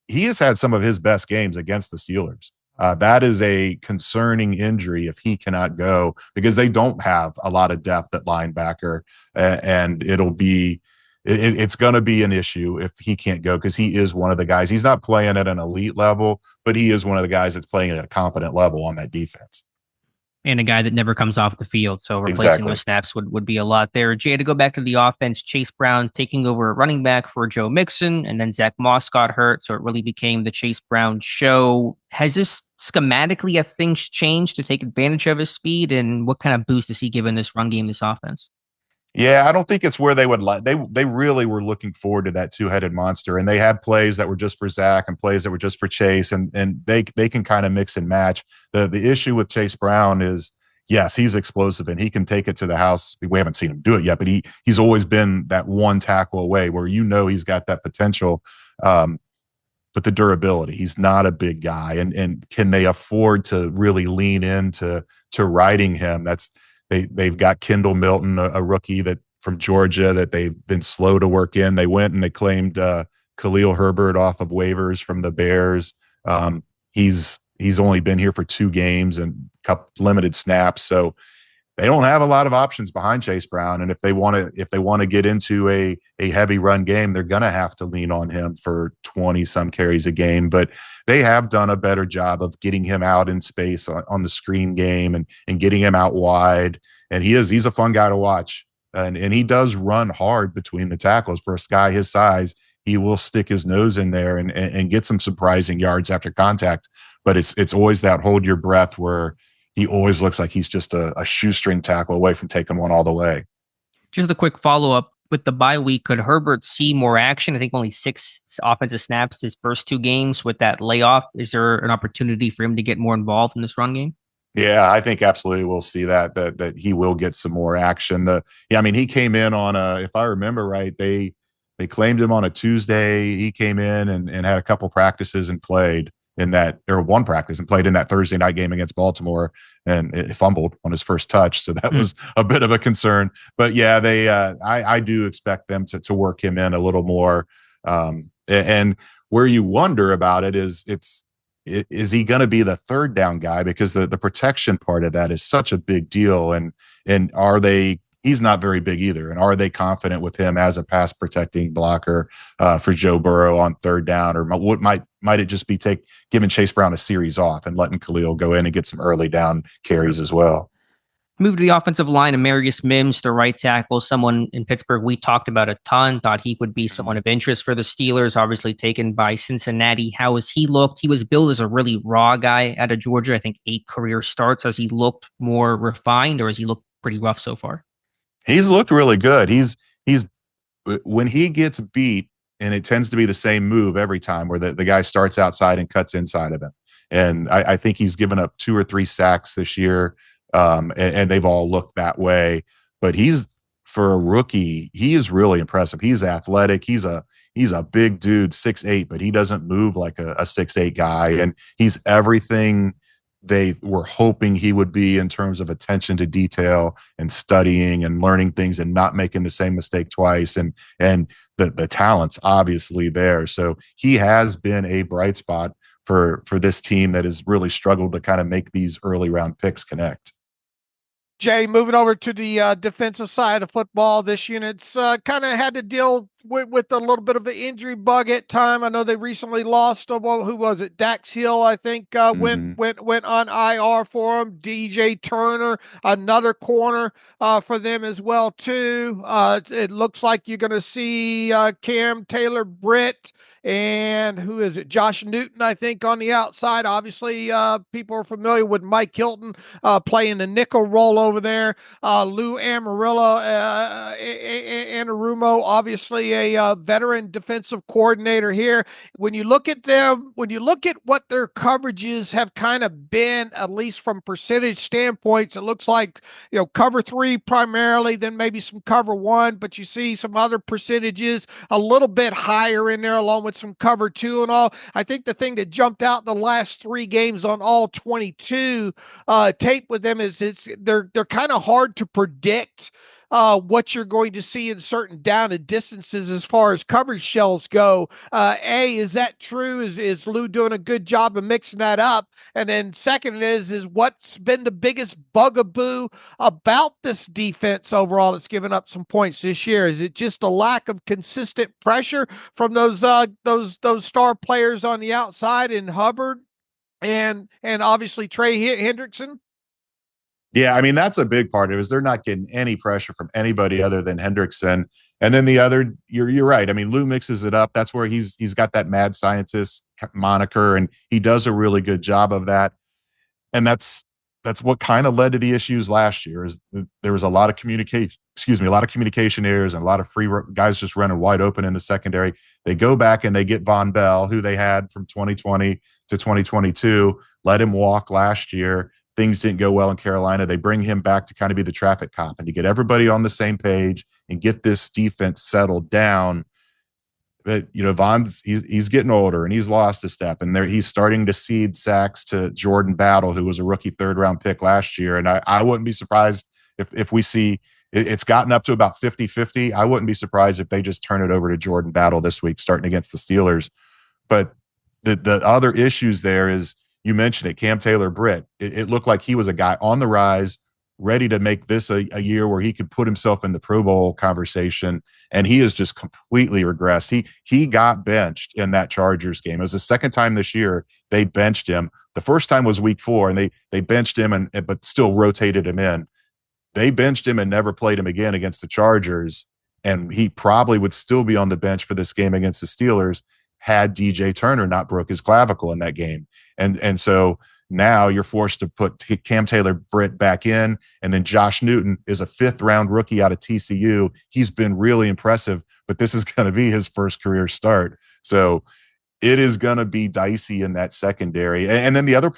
he has had some of his best games against the Steelers. That is a concerning injury if he cannot go, because they don't have a lot of depth at linebacker, and it's going to be an issue if he can't go, because he is one of the guys. He's not playing at an elite level, but he is one of the guys that's playing at a competent level on that defense. And a guy that never comes off the field. So replacing those snaps would be a lot there. Jay, to go back to the offense, Chase Brown taking over a running back for Joe Mixon, and then Zach Moss got hurt. So it really became the Chase Brown show. Has this schematically, have things changed to take advantage of his speed? And what kind of boost does he give in this run game, this offense? Yeah, I don't think it's where they would like. They really were looking forward to that two-headed monster, and they had plays that were just for Zach and plays that were just for Chase, and they can kind of mix and match. The issue with Chase Brown is, yes, he's explosive and he can take it to the house. We haven't seen him do it yet, but he's always been that one tackle away where he's got that potential. But the durability, he's not a big guy, and can they afford to really lean into riding him? They've got Kendall Milton, a rookie that from Georgia that they've been slow to work in. They went and they claimed Khalil Herbert off of waivers from the Bears. He's only been here for 2 games and limited snaps, so they don't have a lot of options behind Chase Brown. And if they want to get into a heavy run game, they're going to have to lean on him for 20 some carries a game. But they have done a better job of getting him out in space on the screen game and getting him out wide. And he's a fun guy to watch. And he does run hard between the tackles. For a guy his size, he will stick his nose in there and get some surprising yards after contact. But it's always that hold your breath where he always looks like he's just a shoestring tackle away from taking one all the way. Just a quick follow-up. With the bye week, could Herbert see more action? I think only 6 offensive snaps his first 2 games with that layoff. Is there an opportunity for him to get more involved in this run game? Yeah, I think absolutely we'll see that he will get some more action. He came in on if I remember right, they claimed him on a Tuesday. He came in and had a couple practices and played in that, or one practice and played in that Thursday night game against Baltimore, and it fumbled on his first touch. So that was a bit of a concern, but yeah, I do expect them to work him in a little more. And where you wonder about it is he going to be the third down guy? Because the protection part of that is such a big deal. And he's not very big either. And are they confident with him as a pass protecting blocker for Joe Burrow on third down? Or what might it just be giving Chase Brown a series off and letting Khalil go in and get some early down carries as well? Move to the offensive line, Amarius Mims, the right tackle, someone in Pittsburgh we talked about a ton, thought he would be someone of interest for the Steelers, obviously taken by Cincinnati. How has he looked? He was billed as a really raw guy out of Georgia, I think 8 career starts. Has he looked more refined, or has he looked pretty rough so far? He's looked really good. He's when he gets beat, and it tends to be the same move every time where the guy starts outside and cuts inside of him. And I think he's given up 2 or 3 sacks this year. And they've all looked that way, but for a rookie, he is really impressive. He's athletic. He's a big dude, 6'8", but he doesn't move like a 6'8" guy. And he's everything they were hoping he would be in terms of attention to detail and studying and learning things and not making the same mistake twice. And the talent's obviously there. So he has been a bright spot for this team that has really struggled to kind of make these early round picks connect. Jay, moving over to the defensive side of football, this unit's kind of had to deal with a little bit of an injury bug at time. I know they recently lost, who was it? Dax Hill, I think, went on IR for him. DJ Turner, another corner for them as well, too. It looks like you're going to see Cam Taylor-Britt and who is it? Josh Newton, I think, on the outside. Obviously, people are familiar with Mike Hilton playing the nickel role over there. Lou Amarillo, Anarumo, obviously a veteran defensive coordinator here. When you look at them, when you look at what their coverages have kind of been, at least from percentage standpoints, it looks like, cover 3 primarily, then maybe some cover 1, but you see some other percentages a little bit higher in there, along with some cover 2 and all. I think the thing that jumped out in the last 3 games on all 22 tape with them is they're kind of hard to predict what you're going to see in certain down and distances as far as coverage shells go. Is that true? Is Lou doing a good job of mixing that up? And then second is what's been the biggest bugaboo about this defense overall that's given up some points this year? Is it just a lack of consistent pressure from those star players on the outside in Hubbard and obviously Trey Hendrickson? Yeah, I mean, that's a big part of it, is they're not getting any pressure from anybody other than Hendrickson. And then the other, you're right. I mean, Lou mixes it up. That's where he's got that mad scientist moniker, and he does a really good job of that. And that's what kind of led to the issues last year, is there was a lot of communication errors and a lot of guys just running wide open in the secondary. They go back and they get Von Bell, who they had from 2020 to 2022, let him walk last year. Things didn't go well in Carolina. They bring him back to kind of be the traffic cop and to get everybody on the same page and get this defense settled down. But, Von's he's getting older and he's lost a step, and he's starting to cede sacks to Jordan Battle, who was a rookie 3rd-round pick last year. And I wouldn't be surprised if we see it's gotten up to about 50-50. I wouldn't be surprised if they just turn it over to Jordan Battle this week, starting against the Steelers. But the other issues there is, you mentioned it, Cam Taylor-Britt. It looked like he was a guy on the rise, ready to make this a year where he could put himself in the Pro Bowl conversation, and he has just completely regressed. He got benched in that Chargers game. It was the second time this year they benched him. The first time was week 4, and they benched him but still rotated him in. They benched him and never played him again against the Chargers, and he probably would still be on the bench for this game against the Steelers had DJ Turner not broke his clavicle in that game. And so now you're forced to put Cam Taylor-Britt back in, and then Josh Newton is a 5th-round rookie out of TCU. He's been really impressive, but this is going to be his first career start. So it is going to be dicey in that secondary. And then the other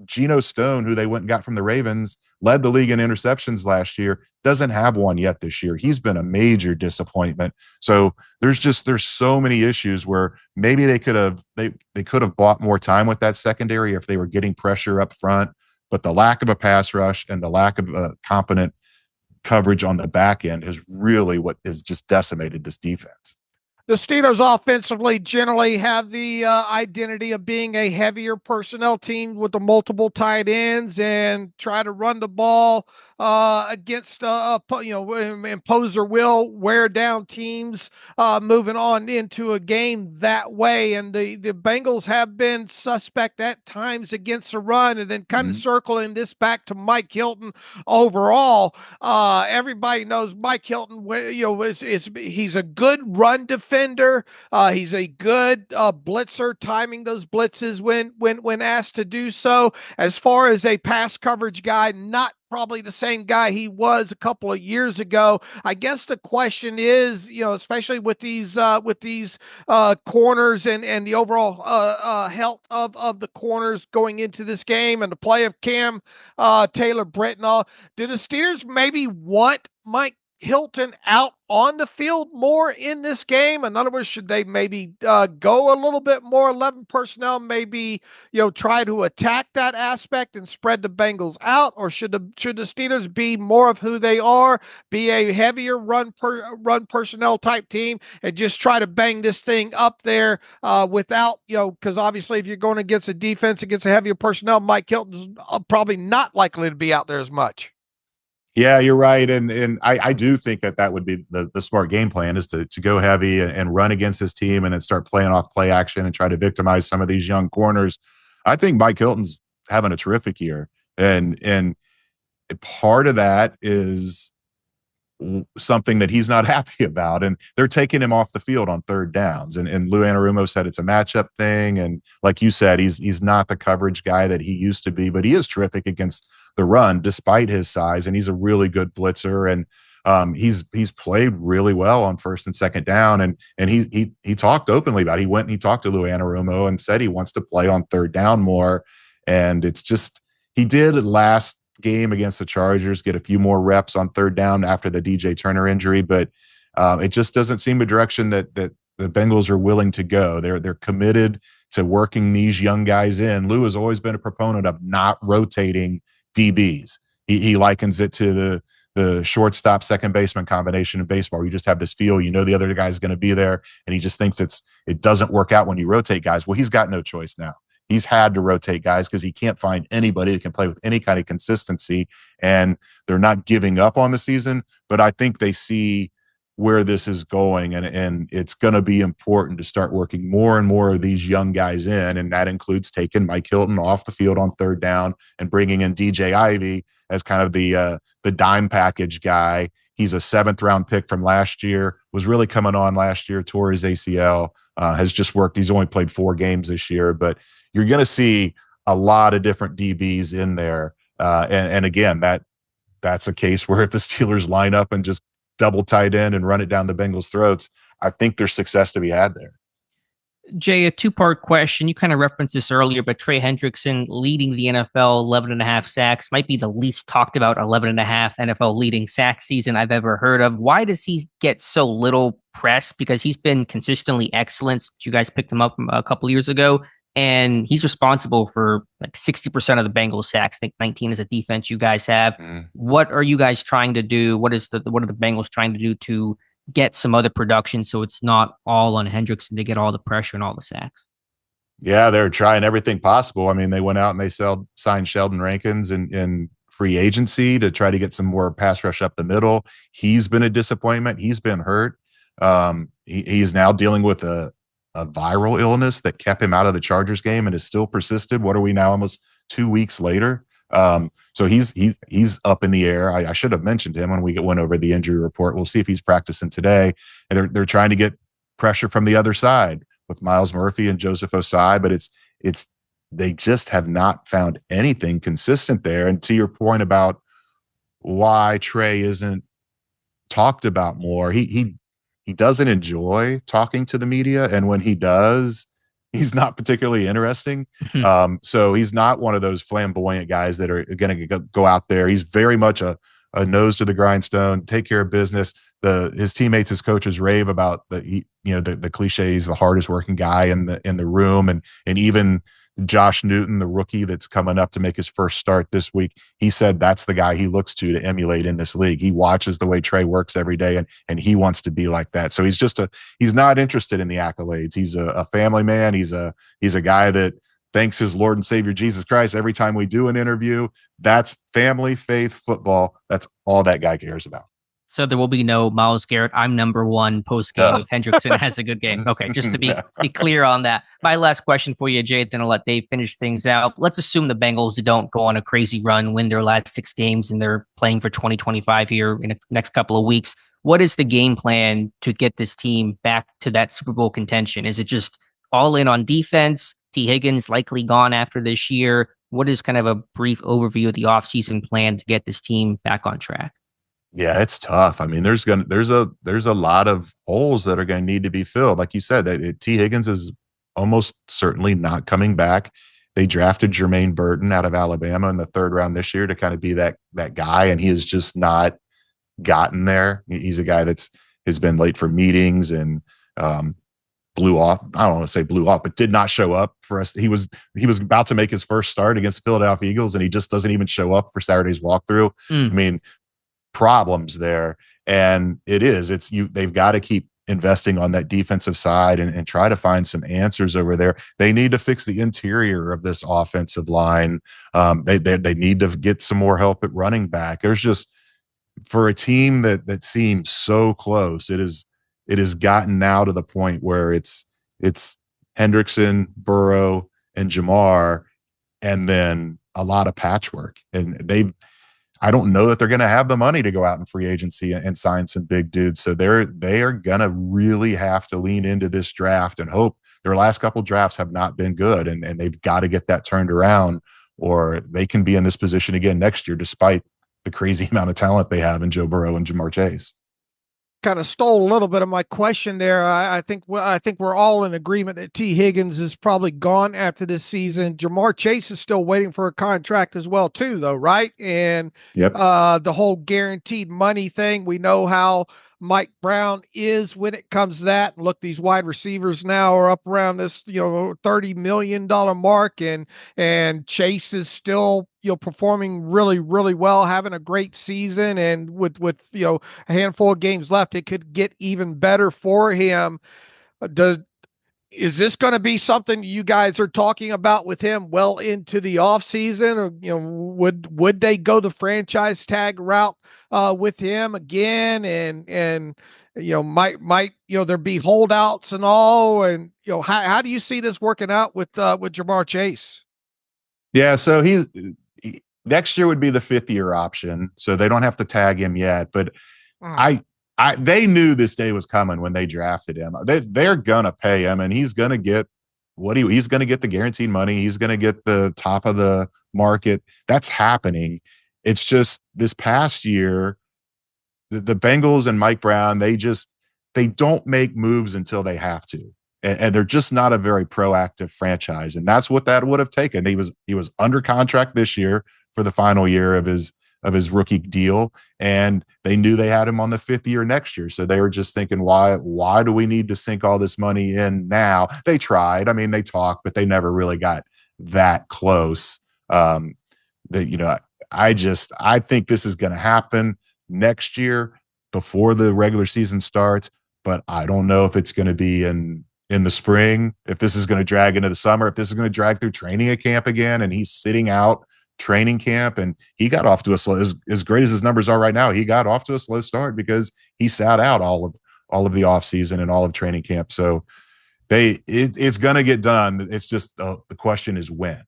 Geno Stone, who they went and got from the Ravens, led the league in interceptions last year, doesn't have one yet this year. He's been a major disappointment. So there's so many issues where maybe they could have bought more time with that secondary if they were getting pressure up front. But the lack of a pass rush and the lack of a competent coverage on the back end is really what has just decimated this defense. The Steelers offensively generally have the identity of being a heavier personnel team with the multiple tight ends and try to run the ball against, impose their will, wear down teams moving on into a game that way. And the Bengals have been suspect at times against the run, and then kind of circling this back to Mike Hilton overall. Everybody knows Mike Hilton, he's a good run defender. He's a good blitzer, timing those blitzes when asked to do so. As far as a pass coverage guy, not probably the same guy he was a couple of years ago. I guess the question is, especially with these corners and the overall health of the corners going into this game and the play of Cam Taylor-Britt and all, do the Steelers maybe want Mike Hilton out on the field more in this game? In other words, should they maybe go a little bit more 11 personnel, maybe try to attack that aspect and spread the Bengals out? Or should the Steelers be more of who they are, be a heavier run personnel type team and just try to bang this thing up there without, because obviously if you're going against a defense against a heavier personnel, Mike Hilton's probably not likely to be out there as much. Yeah, you're right. And I do think that would be the smart game plan, is to go heavy and run against his team and then start playing off play action and try to victimize some of these young corners. I think Mike Hilton's having a terrific year. And part of that is something that he's not happy about. And they're taking him off the field on 3rd downs. And Lou Anarumo said it's a matchup thing. And like you said, he's not the coverage guy that he used to be, but he is terrific against the run despite his size, and he's a really good blitzer, and he's played really well on 1st and 2nd down, and he talked openly about it. He went and he talked to Lou Anarumo and said he wants to play on 3rd down more, and it's just, he did last game against the Chargers get a few more reps on 3rd down after the DJ Turner injury, but it just doesn't seem a direction that the Bengals are willing to go. They're committed to working these young guys in. Lou has always been a proponent of not rotating DBs. He likens it to the shortstop second baseman combination in baseball, where you just have this feel, the other guy's going to be there, and he just thinks it doesn't work out when you rotate guys. Well, he's got no choice now. He's had to rotate guys because he can't find anybody that can play with any kind of consistency, and they're not giving up on the season, but I think they see where this is going, and it's going to be important to start working more and more of these young guys in, and that includes taking Mike Hilton off the field on third down and bringing in DJ Ivey as kind of the dime package guy. He's a 7th-round pick from last year, was really coming on last year, tore his ACL, has just worked. He's only played 4 games this year, but you're going to see a lot of different DBs in there. And again, that's a case where if the Steelers line up and just double tight end and run it down the Bengals' throats, I think there's success to be had there. Jay, a 2-part question. You kind of referenced this earlier, but Trey Hendrickson leading the NFL, 11.5 sacks, might be the least talked about 11.5 NFL leading sack season I've ever heard of. Why does he get so little press? Because he's been consistently excellent since you guys picked him up a couple years ago, and he's responsible for like 60% of the Bengals sacks. I think 19 is a defense you guys have. What are you guys trying to do? What are the Bengals trying to do to get some other production so it's not all on Hendrickson to get all the pressure and all the sacks? Yeah, they're trying everything possible. I mean, they went out and they signed Sheldon Rankins in free agency to try to get some more pass rush up the middle. He's been a disappointment. He's been hurt. He's now dealing with a viral illness that kept him out of the Chargers game and has still persisted. What are we now, almost 2 weeks later? So he's up in the air. I should have mentioned him when we went over the injury report. We'll see if he's practicing today. And they're trying to get pressure from the other side with Miles Murphy and Joseph Osai, but they just have not found anything consistent there. And to your point about why Trey isn't talked about more, he doesn't enjoy talking to the media, and when he does, he's not particularly interesting. So he's not one of those flamboyant guys that are going to go out there. He's very much a nose to the grindstone, take care of business. His teammates, his coaches rave about the cliches, the hardest working guy in the room, and even Josh Newton, the rookie that's coming up to make his first start this week, he said that's the guy he looks to emulate in this league. He watches the way Trey works every day, and he wants to be like that. So he's not interested in the accolades. He's a family man. He's a guy that thanks his Lord and Savior Jesus Christ every time we do an interview. That's family, faith, football. That's all that guy cares about. So there will be no Myles Garrett, I'm number one post game if Hendrickson has a good game. Okay, just to be clear on that. My last question for you, Jay, then I'll let Dave finish things out. Let's assume the Bengals don't go on a crazy run, win their last 6 games, and they're playing for 2025 here in the next couple of weeks. What is the game plan to get this team back to that Super Bowl contention? Is it just all in on defense? T. Higgins likely gone after this year. What is kind of a brief overview of the offseason plan to get this team back on track? Yeah, it's tough. I mean, there's a lot of holes that are going to need to be filled. Like you said, that T. Higgins is almost certainly not coming back. They drafted Jermaine Burton out of Alabama in the 3rd round this year to kind of be that guy, and he has just not gotten there. He's a guy has been late for meetings and blew off. I don't want to say blew off, but did not show up for us. He was about to make his first start against the Philadelphia Eagles, and he just doesn't even show up for Saturday's walkthrough. I mean, problems there, and they've got to keep investing on that defensive side and try to find some answers over there. They need to fix the interior of this offensive line. They need to get some more help at running back. There's just, for a team that seems so close, it has gotten now to the point where it's Hendrickson, Burrow, and Jamar, and then a lot of patchwork. And I don't know that they're going to have the money to go out in free agency and sign some big dudes. So they are going to really have to lean into this draft and hope. Their last couple drafts have not been good, and they've got to get that turned around, or they can be in this position again next year, despite the crazy amount of talent they have in Joe Burrow and Jamar Chase. Kind of stole a little bit of my question there. I think we're all in agreement that T. Higgins is probably gone after this season. Jamar Chase is still waiting for a contract as well, too, though, right? And yep. The whole guaranteed money thing, we know how Mike Brown is when it comes to that. Look, these wide receivers now are up around this, $30 million mark, and Chase is still, performing really, really well, having a great season, and with a handful of games left, it could get even better for him. Is this going to be something you guys are talking about with him well into the offseason? Or, would they go the franchise tag route with him again? And might there be holdouts and all? And, how do you see this working out with Ja'Marr Chase? Yeah. So he next year would be the 5th-year option. So they don't have to tag him yet, but they knew this day was coming when they drafted him. They're gonna pay him, and he's gonna get he's gonna get the guaranteed money. He's gonna get the top of the market. That's happening. It's just this past year, the Bengals and Mike Brown, they don't make moves until they have to, and they're just not a very proactive franchise. And that's what that would have taken. He was under contract this year for the final year of his rookie deal, and they knew they had him on the 5th year next year. So they were just thinking, why do we need to sink all this money in now? They tried. I mean, they talked, but they never really got that close. I think this is going to happen next year before the regular season starts, but I don't know if it's going to be in the spring, if this is going to drag into the summer, if this is going to drag through training camp again, and he's sitting out training camp. And he got off to a slow, as great as his numbers are right now, he got off to a slow start because he sat out all of the offseason and all of training camp. So it's going to get done. It's just the question is when.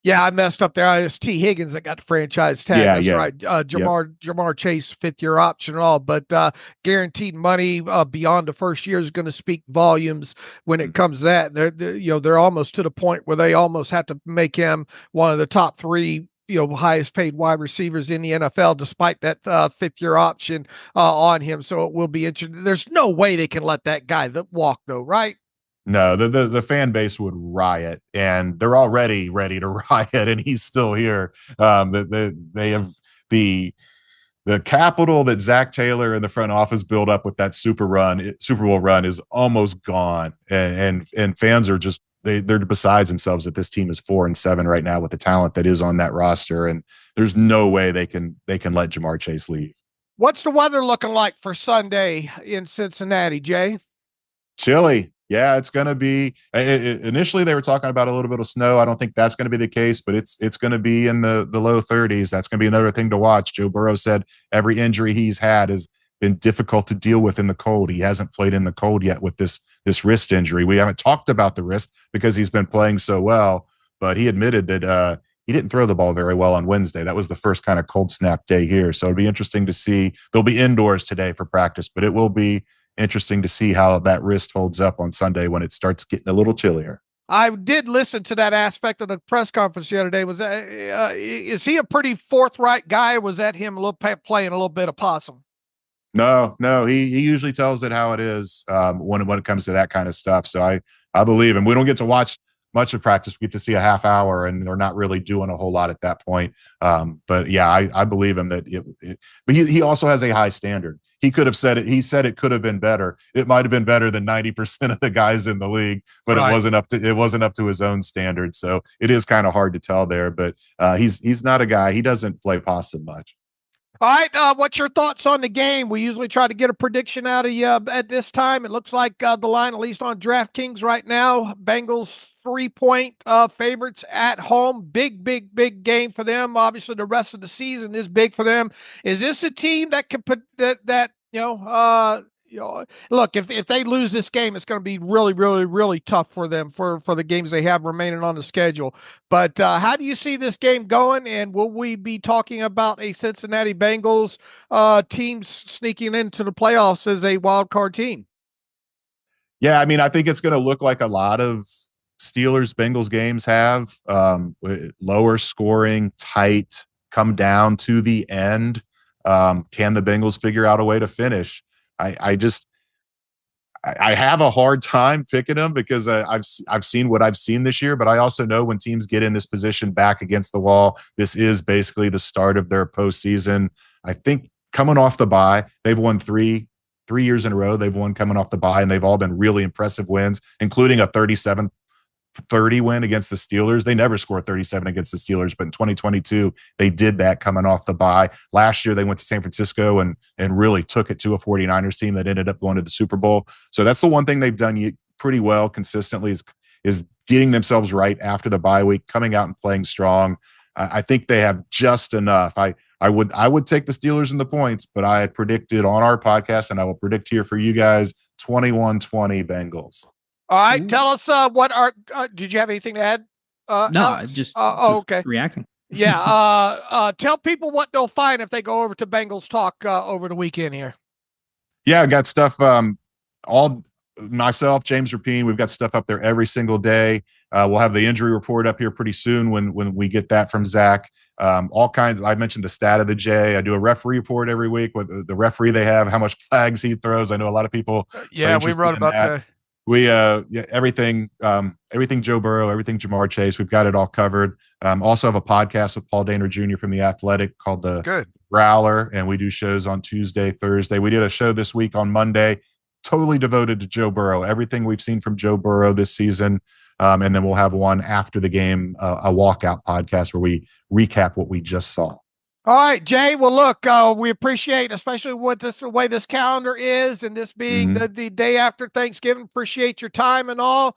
Yeah, I messed up there. It's T. Higgins that got the franchise tag. Yeah, That's yeah. right. Ja'Marr Chase, 5th-year option and all, but guaranteed money beyond the first year is going to speak volumes when it comes to that. They're almost to the point where they almost have to make him one of the top 3 highest paid wide receivers in the NFL, despite that 5th-year option on him. So it will be interesting. There's no way they can let that guy walk, though, right? No, the fan base would riot, and they're already ready to riot, and he's still here. They have the capital that Zach Taylor and the front office built up with that Super Bowl run is almost gone, and fans are just they're beside themselves that this team is 4-7 right now with the talent that is on that roster, and there's no way they can let Ja'Marr Chase leave. What's the weather looking like for Sunday in Cincinnati, Jay? Chilly. Yeah, it's going to be initially they were talking about a little bit of snow. I don't think that's going to be the case, but it's going to be in the low 30s. That's going to be another thing to watch. Joe Burrow said every injury he's had has been difficult to deal with in the cold. He hasn't played in the cold yet with this wrist injury. We haven't talked about the wrist because he's been playing so well, but he admitted that he didn't throw the ball very well on Wednesday. That was the first kind of cold snap day here. So it'll be interesting to see. They'll be indoors today for practice, but it will be interesting to see how that wrist holds up on Sunday when it starts getting a little chillier. I did listen to that aspect of the press conference the other day. Was that, is he a pretty forthright guy? Or was that him playing a little bit of possum? No, he usually tells it how it is when it comes to that kind of stuff. So I believe him. We don't get to watch much of practice. We get to see a half hour, and they're not really doing a whole lot at that point. But yeah, I believe him that but he also has a high standard. He could have said it. He said it could have been better. It might have been better than 90% of the guys in the league, but right. It wasn't up to his own standard. So it is kind of hard to tell there, but he's not a guy. He doesn't play possum much. All right. What's your thoughts on the game? We usually try to get a prediction out of you at this time. It looks like the line, at least on DraftKings right now, Bengals 3-point favorites at home. Big game for them. Obviously, the rest of the season is big for them. Is this a team that can put that look, if they lose this game, it's going to be really tough for them for the games they have remaining on the schedule. But how do you see this game going? And will we be talking about a Cincinnati Bengals team sneaking into the playoffs as a wild card team? Yeah, I mean, I think it's going to look like a lot of Steelers-Bengals games have lower scoring, tight, come down to the end. Can the Bengals figure out a way to finish? I have a hard time picking them because I've seen what I've seen this year, but I also know when teams get in this position back against the wall, this is basically the start of their postseason. I think coming off the bye, they've won three years in a row. They've won coming off the bye, and they've all been really impressive wins, including a 37-30 win against the Steelers. They never scored 37 against the Steelers, but in 2022, they did that coming off the bye. Last year, they went to San Francisco and really took it to a 49ers team that ended up going to the Super Bowl. So that's the one thing they've done pretty well consistently, is getting themselves right after the bye week, coming out and playing strong. I think they have just enough. I would take the Steelers in the points, but I had predicted on our podcast, and I will predict here for you guys, 21-20 Bengals. All right, tell us what are. Did you have anything to add? No, Alex? just okay. reacting. Yeah. Tell people what they'll find if they go over to Bengals Talk over the weekend here. Yeah, I got stuff. All myself, James Rapine, we've got stuff up there every single day. We'll have the injury report up here pretty soon when we get that from Zach. All kinds. I mentioned the stat of the J. I do a referee report every week with the referee they have, how much flags he throws. I know a lot of people. Yeah, we wrote about that. We everything Joe Burrow, everything Jamar Chase. We've got it all covered. Also have a podcast with Paul Dehner Jr. from The Athletic called the Growler, and we do shows on Tuesday, Thursday. We did a show this week on Monday, totally devoted to Joe Burrow, everything we've seen from Joe Burrow this season. And then we'll have one after the game, a walkout podcast where we recap what we just saw. All right, Jay. Well, look, we appreciate, especially with the way this calendar is, and this being the day after Thanksgiving. Appreciate your time and all.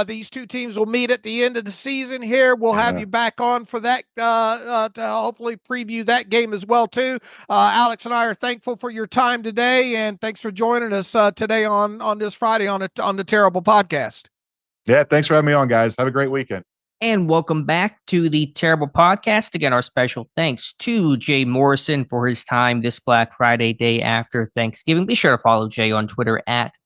These two teams will meet at the end of the season here. We'll have you back on for that to hopefully preview that game as well too. Alex and I are thankful for your time today, and thanks for joining us today on this Friday on the Terrible Podcast. Yeah, thanks for having me on, guys. Have a great weekend. And welcome back to the Terrible Podcast. Again, our special thanks to Jay Morrison for his time this Black Friday day after Thanksgiving. Be sure to follow Jay on Twitter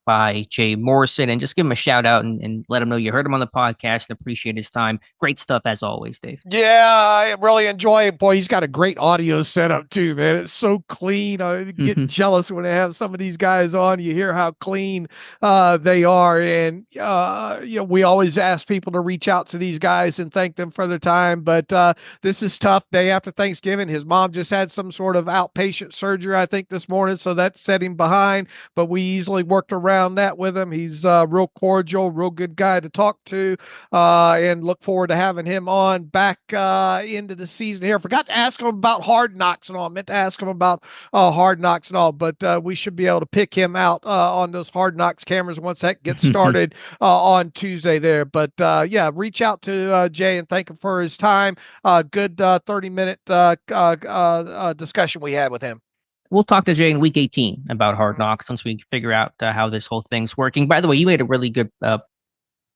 by Jay Morrison, and just give him a shout out and let him know you heard him on the podcast and appreciate his time. Great stuff as always, Dave. Yeah, I really enjoy it. Boy, he's got a great audio setup too, man. It's so clean. I get jealous when I have some of these guys on. You hear how clean they are, and we always ask people to reach out to these guys and thank them for their time. But this is tough. Day after Thanksgiving, his mom just had some sort of outpatient surgery, I think, this morning, so that set him behind. But we easily worked around that with him. He's real cordial, real good guy to talk to, and look forward to having him on back into the season here. Forgot to ask him about Hard Knocks and all. I meant to ask him about Hard Knocks and all, but we should be able to pick him out on those Hard Knocks cameras once that gets started on Tuesday there. But reach out to Jay and thank him for his time. Good 30-minute discussion we had with him. We'll talk to Jay in week 18 about Hard Knocks once we figure out how this whole thing's working. By the way, you made a really good,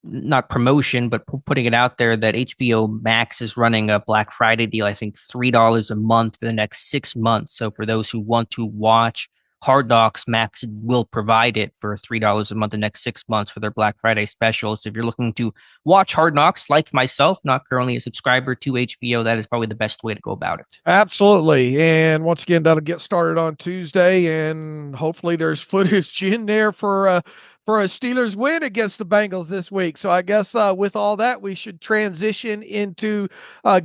not promotion, but putting it out there that HBO Max is running a Black Friday deal, I think $3 a month for the next 6 months. So for those who want to watch Hard Knocks, Max will provide it for $3 a month the next 6 months for their Black Friday specials. So if you're looking to watch Hard Knocks, like myself, not currently a subscriber to HBO, that is probably the best way to go about it. Absolutely. And once again, that'll get started on Tuesday, and hopefully there's footage in there for a Steelers win against the Bengals this week. So I guess with all that, we should transition into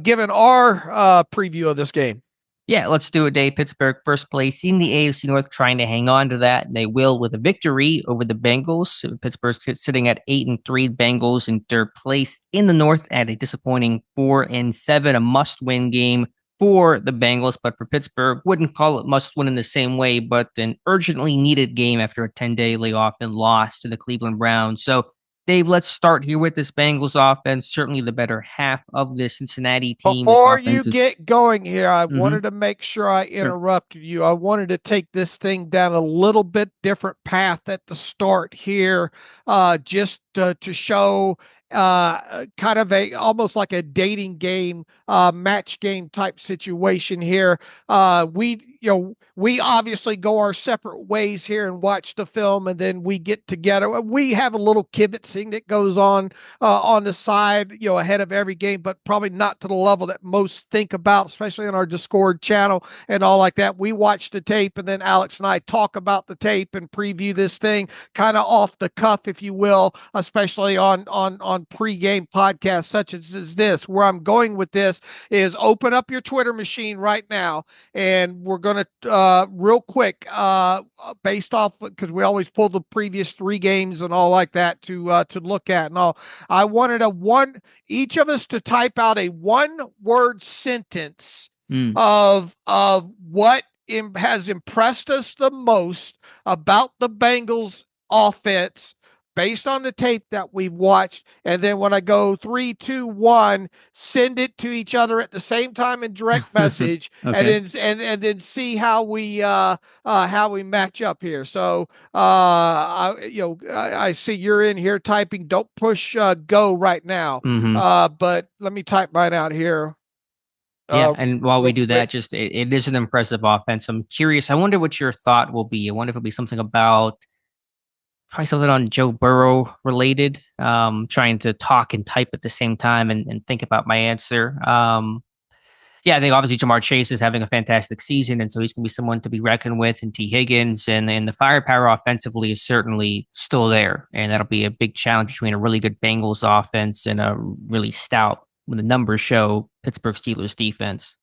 giving our preview of this game. Yeah, let's do it, Dave. Pittsburgh first place in the AFC North, trying to hang on to that, and they will with a victory over the Bengals. Pittsburgh's sitting at 8-3, Bengals in third place in the North at a disappointing 4-7, a must-win game for the Bengals, but for Pittsburgh, wouldn't call it must-win in the same way, but an urgently needed game after a 10-day layoff and loss to the Cleveland Browns. So, Dave, let's start here with this Bengals offense, certainly the better half of this Cincinnati team. Before you get going here, I wanted to make sure I interrupted you. I wanted to take this thing down a little bit different path at the start here, just to show kind of almost like a dating game, match game type situation here. We obviously go our separate ways here and watch the film, and then we get together. We have a little kibitzing that goes on the side, ahead of every game, but probably not to the level that most think about, especially on our Discord channel and all like that. We watch the tape, and then Alex and I talk about the tape and preview this thing kind of off the cuff, if you will, especially on pregame podcasts such as this. Where I'm going with this is open up your Twitter machine right now, and we're going to real quick, based off, because we always pull the previous 3 games and all like that to look at and all. I wanted each of us to type out a 1-word sentence of what has impressed us the most about the Bengals offense based on the tape that we've watched. And then when I go 3, 2, 1, send it to each other at the same time in direct message, Okay. and then see how we match up here. So I see you're in here typing. Don't push go right now. But let me type mine out here. Yeah, and while we Real do that, quick. just it is an impressive offense. I'm curious. I wonder what your thought will be. I wonder if it'll be something about probably something on Joe Burrow related. Trying to talk and type at the same time and think about my answer. Yeah, I think obviously Jamar Chase is having a fantastic season, and so he's going to be someone to be reckoned with. And T. Higgins and the firepower offensively is certainly still there, and that'll be a big challenge between a really good Bengals offense and a really stout, when the numbers show, Pittsburgh Steelers defense.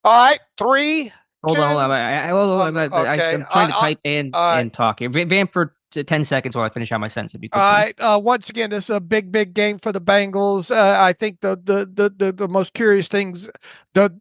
All right, 3, Hold 2. on, hold on. Okay. I'm trying to type and talk here. Vamp for 10 seconds while I finish out my sentence. If you could, All please. right. Once again, this is a big game for the Bengals. I think the most curious things, the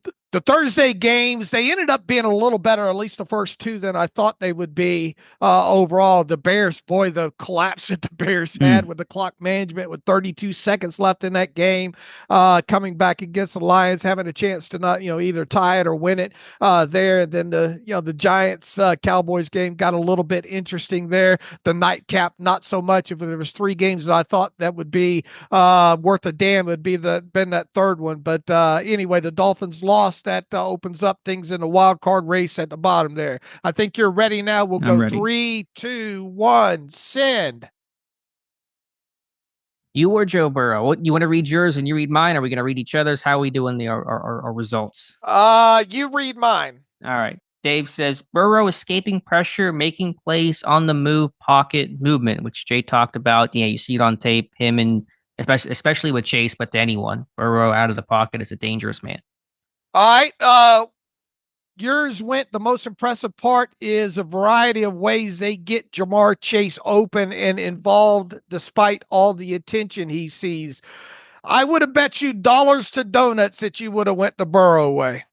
Thursday games, they ended up being a little better, at least the first two, than I thought they would be overall. The Bears, boy, the collapse that the Bears had with the clock management with 32 seconds left in that game, coming back against the Lions, having a chance to not, either tie it or win it there. And then the Giants Cowboys game got a little bit interesting there. The nightcap, not so much. If there was 3 games that I thought that would be worth a damn, it would be been that third one. But anyway, the Dolphins lost. That opens up things in the wild card race at the bottom there. I think you're ready now. We'll go ready. 3, 2, 1, send. You or Joe Burrow? What, you want to read yours and you read mine? Are we going to read each other's? How are we doing our results? You read mine. All right. Dave says Burrow escaping pressure, making plays on the move, pocket movement, which Jay talked about. Yeah, you see it on tape. Him and especially with Chase, but to anyone, Burrow out of the pocket is a dangerous man. All right. Yours went, the most impressive part is a variety of ways they get Jamar Chase open and involved despite all the attention he sees. I would have bet you dollars to donuts that you would have went the Burrow way.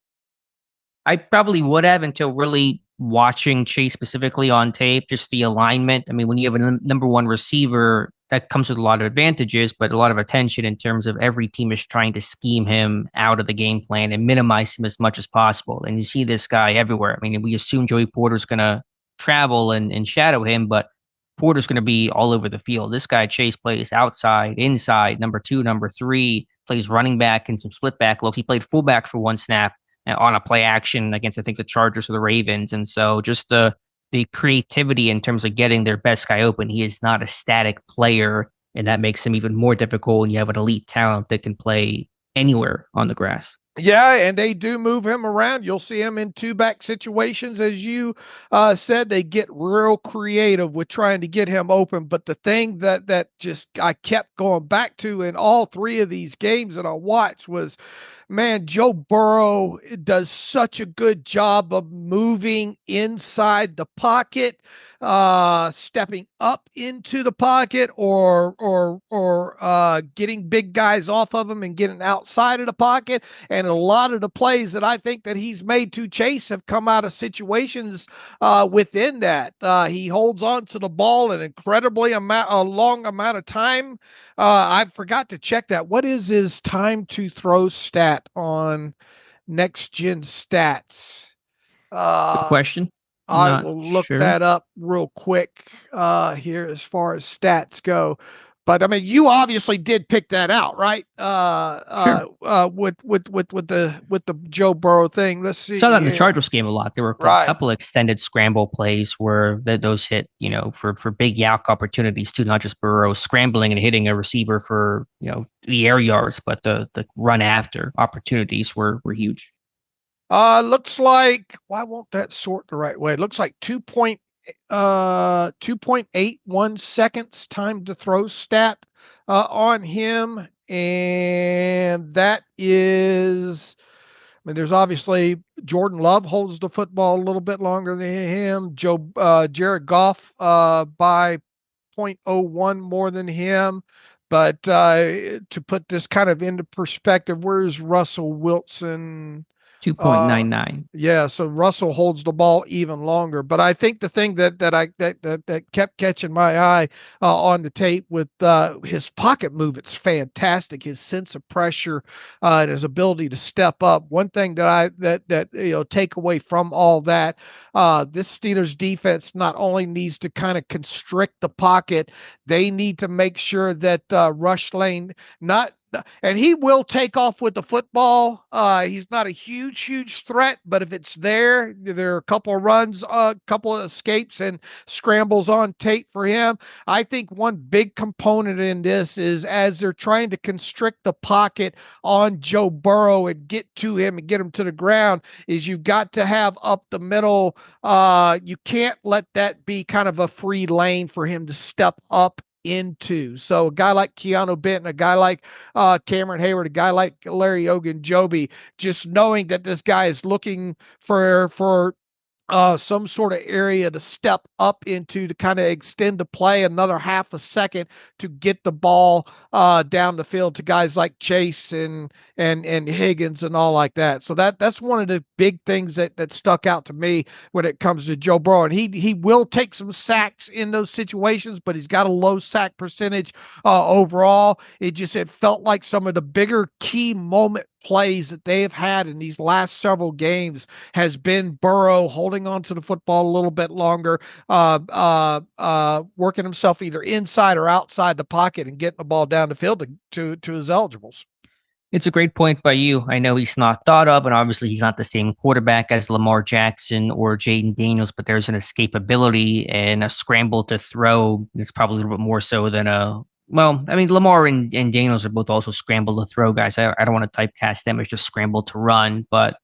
I probably would have until really watching Chase specifically on tape, just the alignment. I mean, when you have a number one receiver, that comes with a lot of advantages, but a lot of attention in terms of every team is trying to scheme him out of the game plan and minimize him as much as possible. And you see this guy everywhere. I mean, we assume Joey Porter's going to travel and shadow him, but Porter's going to be all over the field. This guy, Chase, plays outside, inside, number 2, number 3, plays running back and some split back looks. He played fullback for one snap on a play action against, I think, the Chargers or the Ravens. And so just the creativity in terms of getting their best guy open. He is not a static player, and that makes him even more difficult when you have an elite talent that can play anywhere on the grass. Yeah, and they do move him around. You'll see him in 2-back situations, as you said. They get real creative with trying to get him open. But the thing that just I kept going back to in all 3 of these games that I watched was, man, Joe Burrow does such a good job of moving inside the pocket, stepping up into the pocket, or getting big guys off of him and getting outside of the pocket. And a lot of the plays that I think that he's made to Chase have come out of situations within that. He holds on to the ball an incredibly long amount of time. I forgot to check that. What is his time to throw stat on Next Gen Stats? Good question. I will look that up real quick here as far as stats go. But I mean, you obviously did pick that out, right? With the Joe Burrow thing. Let's see. Saw that in the Chargers game a lot. There were Right. a couple extended scramble plays where those hit, for big yak opportunities too, not just Burrow scrambling and hitting a receiver for, the air yards, but the run after opportunities were huge. Looks like, why won't that sort the right way? It looks like 2.81 seconds time to throw stat on him. And that is, I mean, there's obviously Jordan Love holds the football a little bit longer than him. Jared Goff by 0.01 more than him. But to put this kind of into perspective, where's Russell Wilson? 2.99. Yeah, so Russell holds the ball even longer. But I think the thing that kept catching my eye on the tape with his pocket move, it's fantastic. His sense of pressure and his ability to step up. One thing that take away from all that, this Steelers defense not only needs to kind of constrict the pocket, they need to make sure that rush lane not. And he will take off with the football. He's not a huge threat, but if it's there are a couple of runs, a couple of escapes and scrambles on tape for him. I think one big component in this is as they're trying to constrict the pocket on Joe Burrow and get to him and get him to the ground, is you've got to have up the middle. You can't let that be kind of a free lane for him to step up into. So a guy like Keanu Benton, a guy like Cameron Hayward, a guy like Larry Ogunjobi, just knowing that this guy is looking for some sort of area to step up into to kind of extend the play another half a second to get the ball down the field to guys like Chase and Higgins and all like that. So that's one of the big things that stuck out to me when it comes to Joe Burrow. And he will take some sacks in those situations, but he's got a low sack percentage overall. It felt like some of the bigger key moment plays that they have had in these last several games has been Burrow holding on to the football a little bit longer, working himself either inside or outside the pocket and getting the ball down the field to his eligibles. It's a great point by you. I know he's not thought of, and obviously he's not the same quarterback as Lamar Jackson or Jaden Daniels, but there's an escapability and a scramble to throw. It's probably a little bit more so than Lamar and Daniels are both also scramble to throw guys. I don't want to typecast them as just scramble to run, but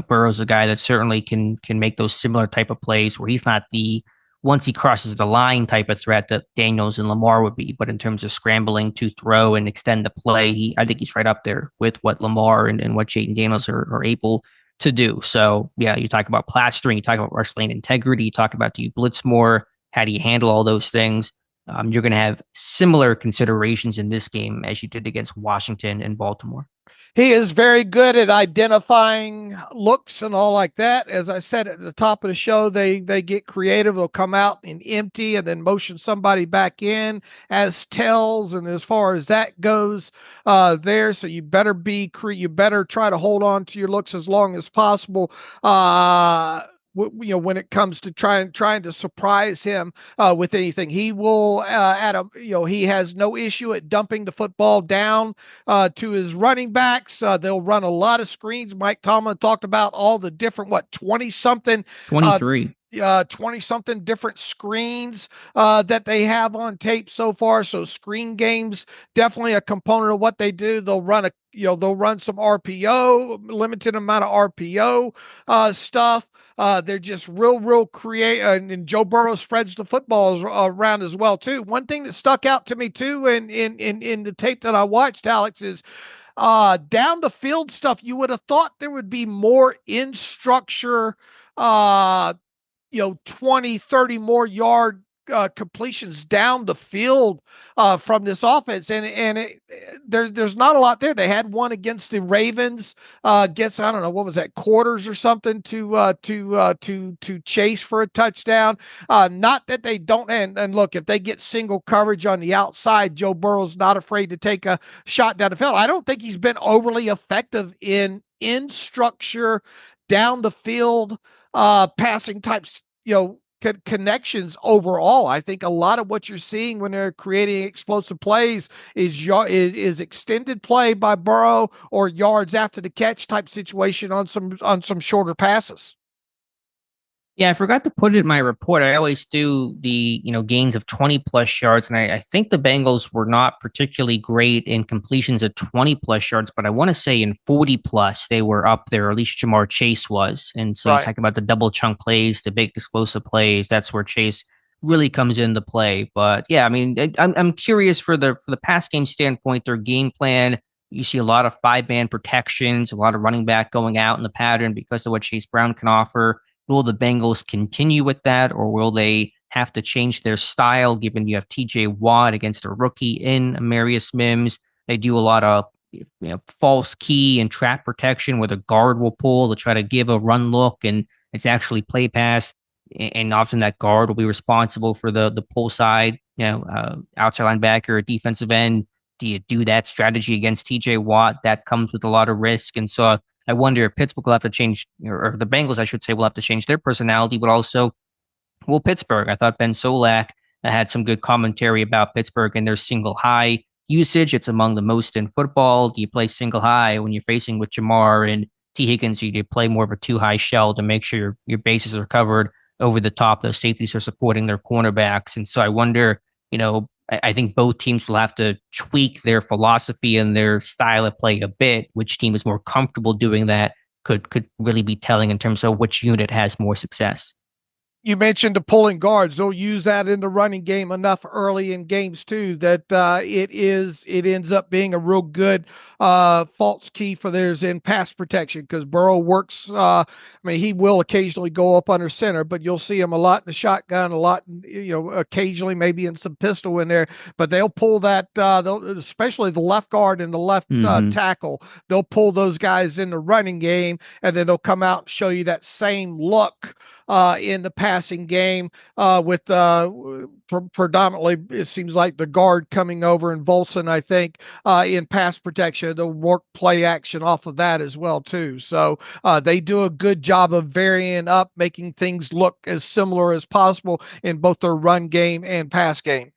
Burrow's a guy that certainly can make those similar type of plays where he's not the once he crosses the line type of threat that Daniels and Lamar would be. But in terms of scrambling to throw and extend the play, I think he's right up there with what Lamar and what Jaden Daniels are able to do. So yeah, you talk about plastering, you talk about rush lane integrity, you talk about do you blitz more, how do you handle all those things? You're going to have similar considerations in this game as you did against Washington and Baltimore. He is very good at identifying looks and all like that. As I said at the top of the show, they get creative. They'll come out and empty and then motion somebody back in as tells. And as far as that goes there, so you better try to hold on to your looks as long as possible. When it comes to trying to surprise him with anything, he will he has no issue at dumping the football down to his running backs. They'll run a lot of screens. Mike Tomlin talked about all the different 23 something different screens that they have on tape so far. So screen games, definitely a component of what they do. They'll run some RPO, limited amount of RPO stuff. They're just real creative, and Joe Burrow spreads the footballs around as well too. One thing that stuck out to me too in the tape that I watched, Alex, is down the field stuff. You would have thought there would be more in structure, 20, 30 more yard completions down the field from this offense, and there's not a lot there. They had one against the Ravens, against I don't know what was that, quarters or something to chase for a touchdown. Not that they don't, and look, if they get single coverage on the outside, Joe Burrow's not afraid to take a shot down the field. I don't think he's been overly effective in structure down the field passing types, connections overall. I think a lot of what you're seeing when they're creating explosive plays is extended play by Burrow or yards after the catch type situation on some shorter passes. Yeah, I forgot to put it in my report. I always do the, gains of 20 plus yards. And I think the Bengals were not particularly great in completions of 20 plus yards, but I want to say in 40 plus, they were up there, or at least Jamar Chase was. And so right. You talk about the double chunk plays, the big explosive plays. That's where Chase really comes into play. But yeah, I mean, I'm curious for the pass game standpoint, their game plan. You see a lot of 5-man protections, a lot of running back going out in the pattern because of what Chase Brown can offer. Will the Bengals continue with that, or will they have to change their style, given you have TJ Watt against a rookie in Amarius Mims? They do a lot of, false key and trap protection where the guard will pull to try to give a run look and it's actually play pass. And often that guard will be responsible for the pull side, outside linebacker or defensive end. Do you do that strategy against TJ Watt? That comes with a lot of risk. And so I wonder if Pittsburgh will have to change, or the Bengals, I should say, will have to change their personality, but also, well, Pittsburgh. I thought Ben Solak had some good commentary about Pittsburgh and their single high usage. It's among the most in football. Do you play single high when you're facing with Jamar and T. Higgins? Or do you play more of a two high shell to make sure your bases are covered over the top? Those safeties are supporting their cornerbacks. And so I wonder, I think both teams will have to tweak their philosophy and their style of play a bit. Which team is more comfortable doing that could really be telling in terms of which unit has more success. You mentioned the pulling guards. They'll use that in the running game enough early in games too that it ends up being a real good false key for theirs in pass protection because Burrow works. He will occasionally go up under center, but you'll see him a lot in the shotgun, a lot, occasionally maybe in some pistol in there. But they'll pull that, especially the left guard and the left tackle. They'll pull those guys in the running game, and then they'll come out and show you that same look in the passing game with predominantly, it seems like the guard coming over and Volson, I think, in pass protection. They'll work play action off of that as well, too. So they do a good job of varying up, making things look as similar as possible in both their run game and pass game.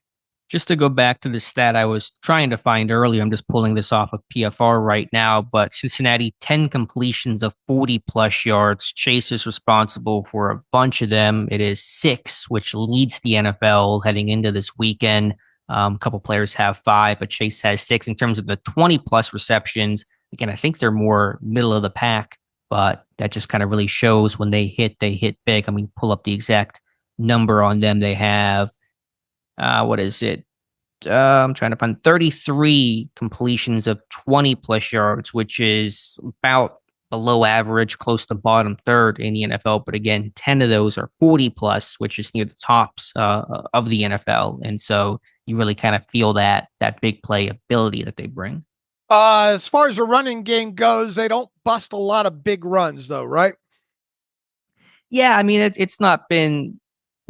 Just to go back to the stat I was trying to find earlier, I'm just pulling this off of PFR right now, but Cincinnati, 10 completions of 40-plus yards. Chase is responsible for a bunch of them. It is 6, which leads the NFL heading into this weekend. A couple players have 5, but Chase has 6. In terms of the 20-plus receptions, again, I think they're more middle of the pack, but that just kind of really shows when they hit big. I mean, pull up the exact number on them. They have what is it? I'm trying to find 33 completions of 20 plus yards, which is about below average, close to bottom third in the NFL. But again, 10 of those are 40 plus, which is near the tops of the NFL. And so you really kind of feel that big play ability that they bring. As far as the running game goes, they don't bust a lot of big runs though, right? Yeah, I mean, it's not been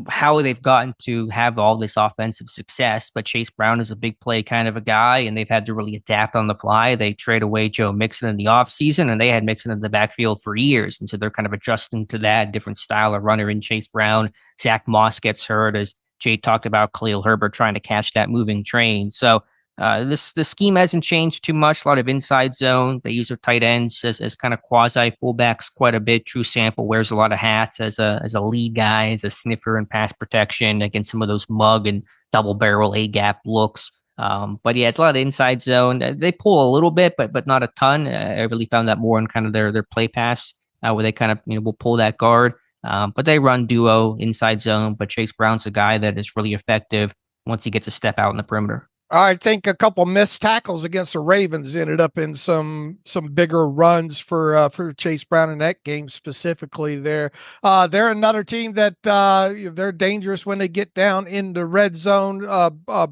how they've gotten to have all this offensive success, but Chase Brown is a big play kind of a guy, and they've had to really adapt on the fly. They trade away Joe Mixon in the offseason, and they had Mixon in the backfield for years, and so they're kind of adjusting to that different style of runner in Chase Brown. Zach Moss gets hurt, as Jay talked about, Khalil Herbert trying to catch that moving train. So the scheme hasn't changed too much. A lot of inside zone. They use their tight ends as kind of quasi fullbacks quite a bit. Drew Sample wears a lot of hats as a lead guy, as a sniffer and pass protection against some of those mug and double barrel A gap looks. But yeah, it's a lot of inside zone. They pull a little bit, but not a ton. I really found that more in kind of their play pass where they kind of will pull that guard. But they run duo inside zone. But Chase Brown's a guy that is really effective once he gets a step out in the perimeter. I think a couple missed tackles against the Ravens ended up in some bigger runs for Chase Brown in that game specifically. They're another team that they're dangerous when they get down in the red zone.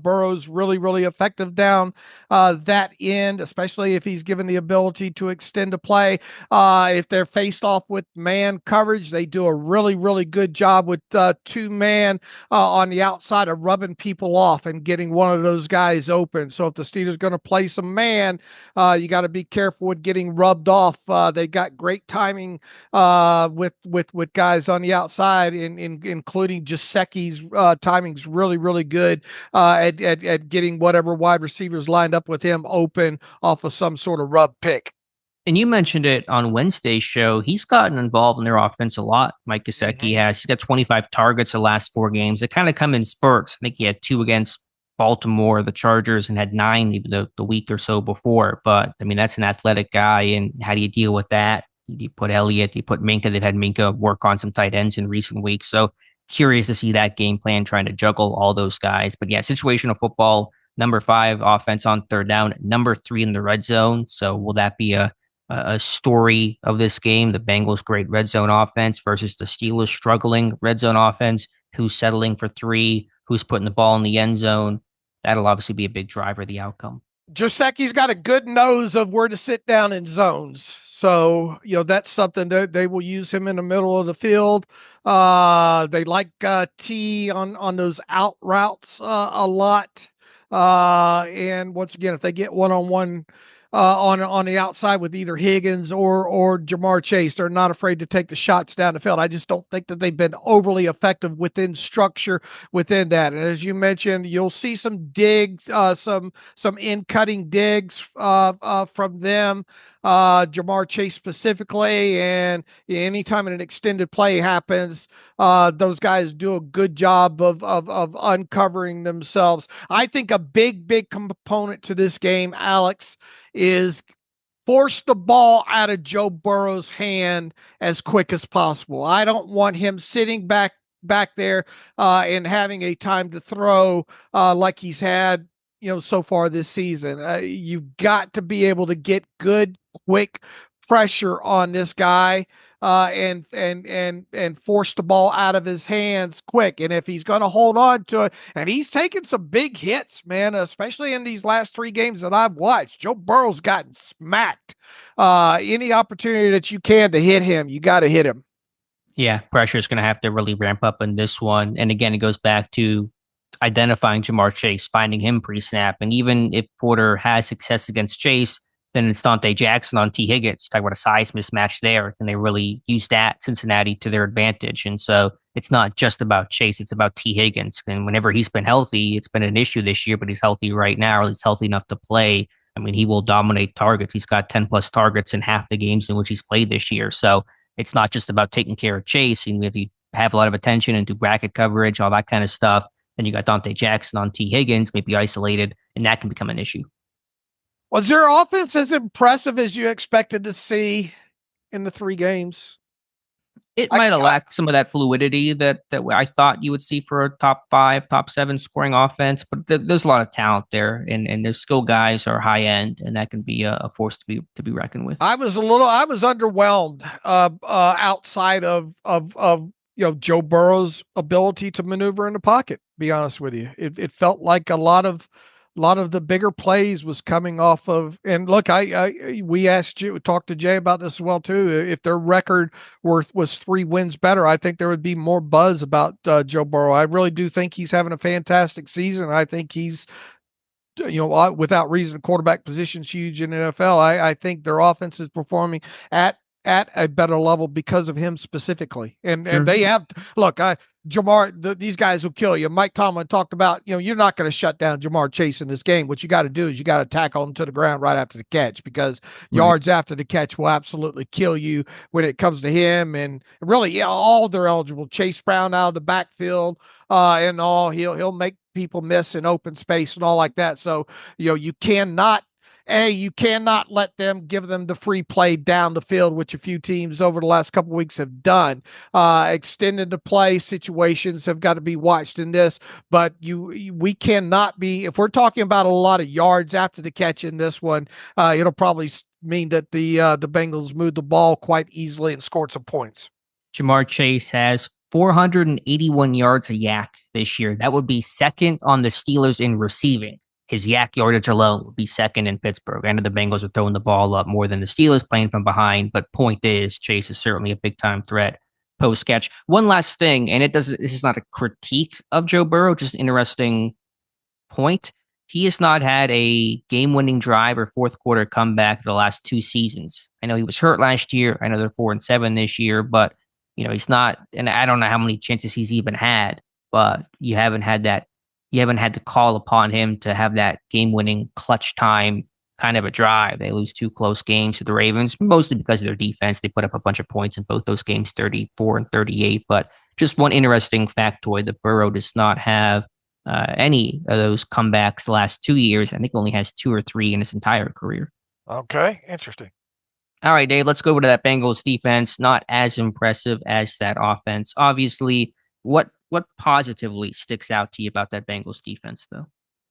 Burrow's really effective down that end, especially if he's given the ability to extend the play. If they're faced off with man coverage, they do a really good job with 2-man on the outside of rubbing people off and getting one of those guys open. So if the Steelers are going to play some man, you got to be careful with getting rubbed off. They got great timing with guys on the outside, including Jasecki's timing's really good at getting whatever wide receivers lined up with him open off of some sort of rub pick. And you mentioned it on Wednesday's show. He's gotten involved in their offense a lot. Mike Gesicki has. He's got 25 targets the last 4 games. They kind of come in spurts. I think he had 2 against Baltimore, the Chargers, and had 9 even the week or so before. But I mean, that's an athletic guy. And how do you deal with that? You put Elliott, you put Minka. They've had Minka work on some tight ends in recent weeks. So curious to see that game plan, trying to juggle all those guys. But yeah, situational football, number 5 offense on third down, number 3 in the red zone. So will that be a story of this game? The Bengals' great red zone offense versus the Steelers' struggling red zone offense. Who's settling for 3? Who's putting the ball in the end zone? That'll obviously be a big driver of the outcome. Jacecki's got a good nose of where to sit down in zones. So, that's something that they will use him in the middle of the field. They like T on those out routes a lot. And once again, if they get one-on-one on the outside with either Higgins or Jamar Chase, they're not afraid to take the shots down the field. I just don't think that they've been overly effective within structure within that. And as you mentioned, you'll see some digs, some in-cutting digs from them, Jamar Chase specifically. And anytime an extended play happens, those guys do a good job of uncovering themselves. I think a big component to this game, Alex, is force the ball out of Joe Burrow's hand as quick as possible. I don't want him sitting back there and having a time to throw like he's had so far this season. You've got to be able to get good, quick pressure on this guy and force the ball out of his hands quick. And if he's going to hold on to it, and he's taken some big hits, man, especially in these last 3 games that I've watched. Joe Burrow's gotten smacked. Any opportunity that you can to hit him, you got to hit him. Yeah, pressure is going to have to really ramp up in this one. And again, it goes back to identifying Jamar Chase, finding him pre-snap. And even if Porter has success against Chase, then it's Dante Jackson on T. Higgins. Talk about a size mismatch there. And they really use that Cincinnati to their advantage. And so it's not just about Chase, it's about T. Higgins. And whenever he's been healthy, it's been an issue this year, but he's healthy right now, or he's healthy enough to play. I mean, he will dominate targets. He's got 10 plus targets in half the games in which he's played this year. So it's not just about taking care of Chase. And if you have a lot of attention and do bracket coverage, all that kind of stuff, then you got Dante Jackson on T. Higgins, maybe isolated, and that can become an issue. Was their offense as impressive as you expected to see in the 3 games? It might have lacked some of that fluidity that I thought you would see for a top 5, top 7 scoring offense, but there's a lot of talent there, and their skill guys are high end, and that can be a force to be reckoned with. I was underwhelmed outside of Joe Burrow's ability to maneuver in the pocket. Be honest with you, it felt like a lot of the bigger plays was coming off of. And look, we talked to Jay about this as well too. If their record was 3 wins better, I think there would be more buzz about Joe Burrow. I really do think he's having a fantastic season. I think he's, without reason, quarterback position's huge in the NFL. I think their offense is performing at a better level because of him specifically. And they have, look, Jamar, these guys will kill you. Mike Tomlin talked about, you're not going to shut down Jamar Chase in this game. What you got to do is you got to tackle him to the ground right after the catch, because yards after the catch will absolutely kill you when it comes to him. And really, all they're eligible. Chase Brown out of the backfield and all. He'll make people miss in open space and all like that. So, you cannot let them give them the free play down the field, which a few teams over the last couple of weeks have done. Extended the play situations have got to be watched in this, but we cannot be, if we're talking about a lot of yards after the catch in this one, it'll probably mean that the Bengals moved the ball quite easily and scored some points. Jamar Chase has 481 yards a yak this year. That would be second on the Steelers in receiving. His yak yardage alone would be second in Pittsburgh. I know the Bengals are throwing the ball up more than the Steelers, playing from behind, but point is, Chase is certainly a big-time threat post-catch. One last thing, and this is not a critique of Joe Burrow, just an interesting point. He has not had a game-winning drive or fourth-quarter comeback for the last 2 seasons. I know he was hurt last year. I know they're 4-7 this year, but he's not, and I don't know how many chances he's even had, but you haven't had that. You haven't had to call upon him to have that game-winning clutch time kind of a drive. They lose 2 close games to the Ravens, mostly because of their defense. They put up a bunch of points in both those games, 34 and 38. But just one interesting factoid, that Burrow does not have any of those comebacks the last 2 years. I think only has 2 or 3 in his entire career. Okay, interesting. All right, Dave, let's go over to that Bengals defense. Not as impressive as that offense. Obviously, what positively sticks out to you about that Bengals defense, though?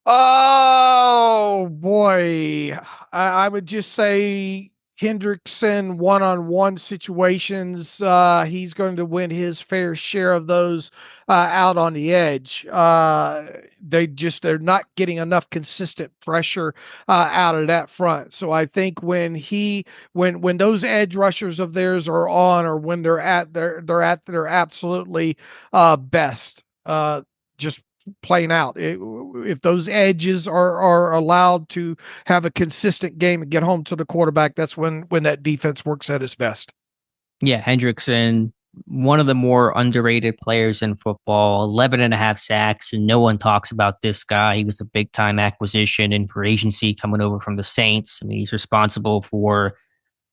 Oh, boy. I would just say Hendrickson one-on-one situations, he's going to win his fair share of those out on the edge. They're not getting enough consistent pressure out of that front. So I think when those edge rushers of theirs are on, or when they're at their absolutely best, just playing out. If those edges are allowed to have a consistent game and get home to the quarterback, that's when that defense works at its best. Yeah, Hendrickson, one of the more underrated players in football, 11 and a half sacks, and no one talks about this guy. He was a big-time acquisition in free agency coming over from the Saints. I mean, he's responsible for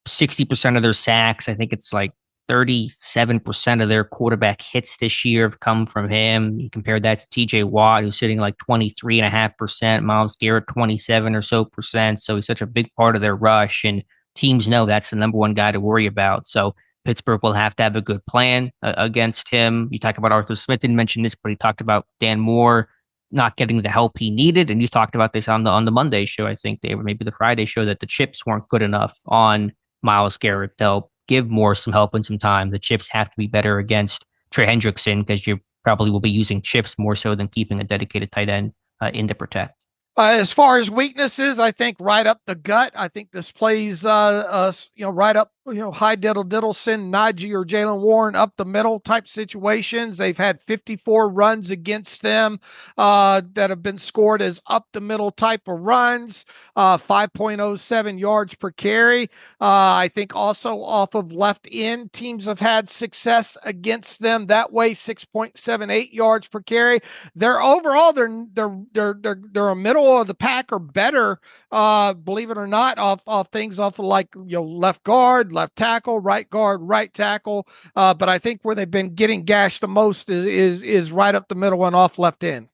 60% of their sacks. I think it's like 37% of their quarterback hits this year have come from him. You compare that to TJ Watt, who's sitting like 23.5%, Myles Garrett 27 or so percent. So he's such a big part of their rush, and teams know that's the number one guy to worry about. So Pittsburgh will have to have a good plan against him. You talk about Arthur Smith, didn't mention this, but he talked about Dan Moore not getting the help he needed. And you talked about this on the Monday show, I think, Dave, or maybe the Friday show, that the chips weren't good enough on Myles Garrett. They'll give Moore some help and some time. The chips have to be better against Trey Hendrickson, because you probably will be using chips more so than keeping a dedicated tight end in to protect. As far as weaknesses, I think right up the gut. I think this plays, right up, high diddle, send Najee or Jaylen Warren up the middle type situations. They've had 54 runs against them that have been scored as up the middle type of runs, 5.07 yards per carry. I think also off of left end, teams have had success against them that way, 6.78 yards per carry. They're overall, they're a middle of the pack or better, believe it or not, off things off of like left guard, left tackle, right guard, right tackle. But I think where they've been getting gashed the most is right up the middle and off left end.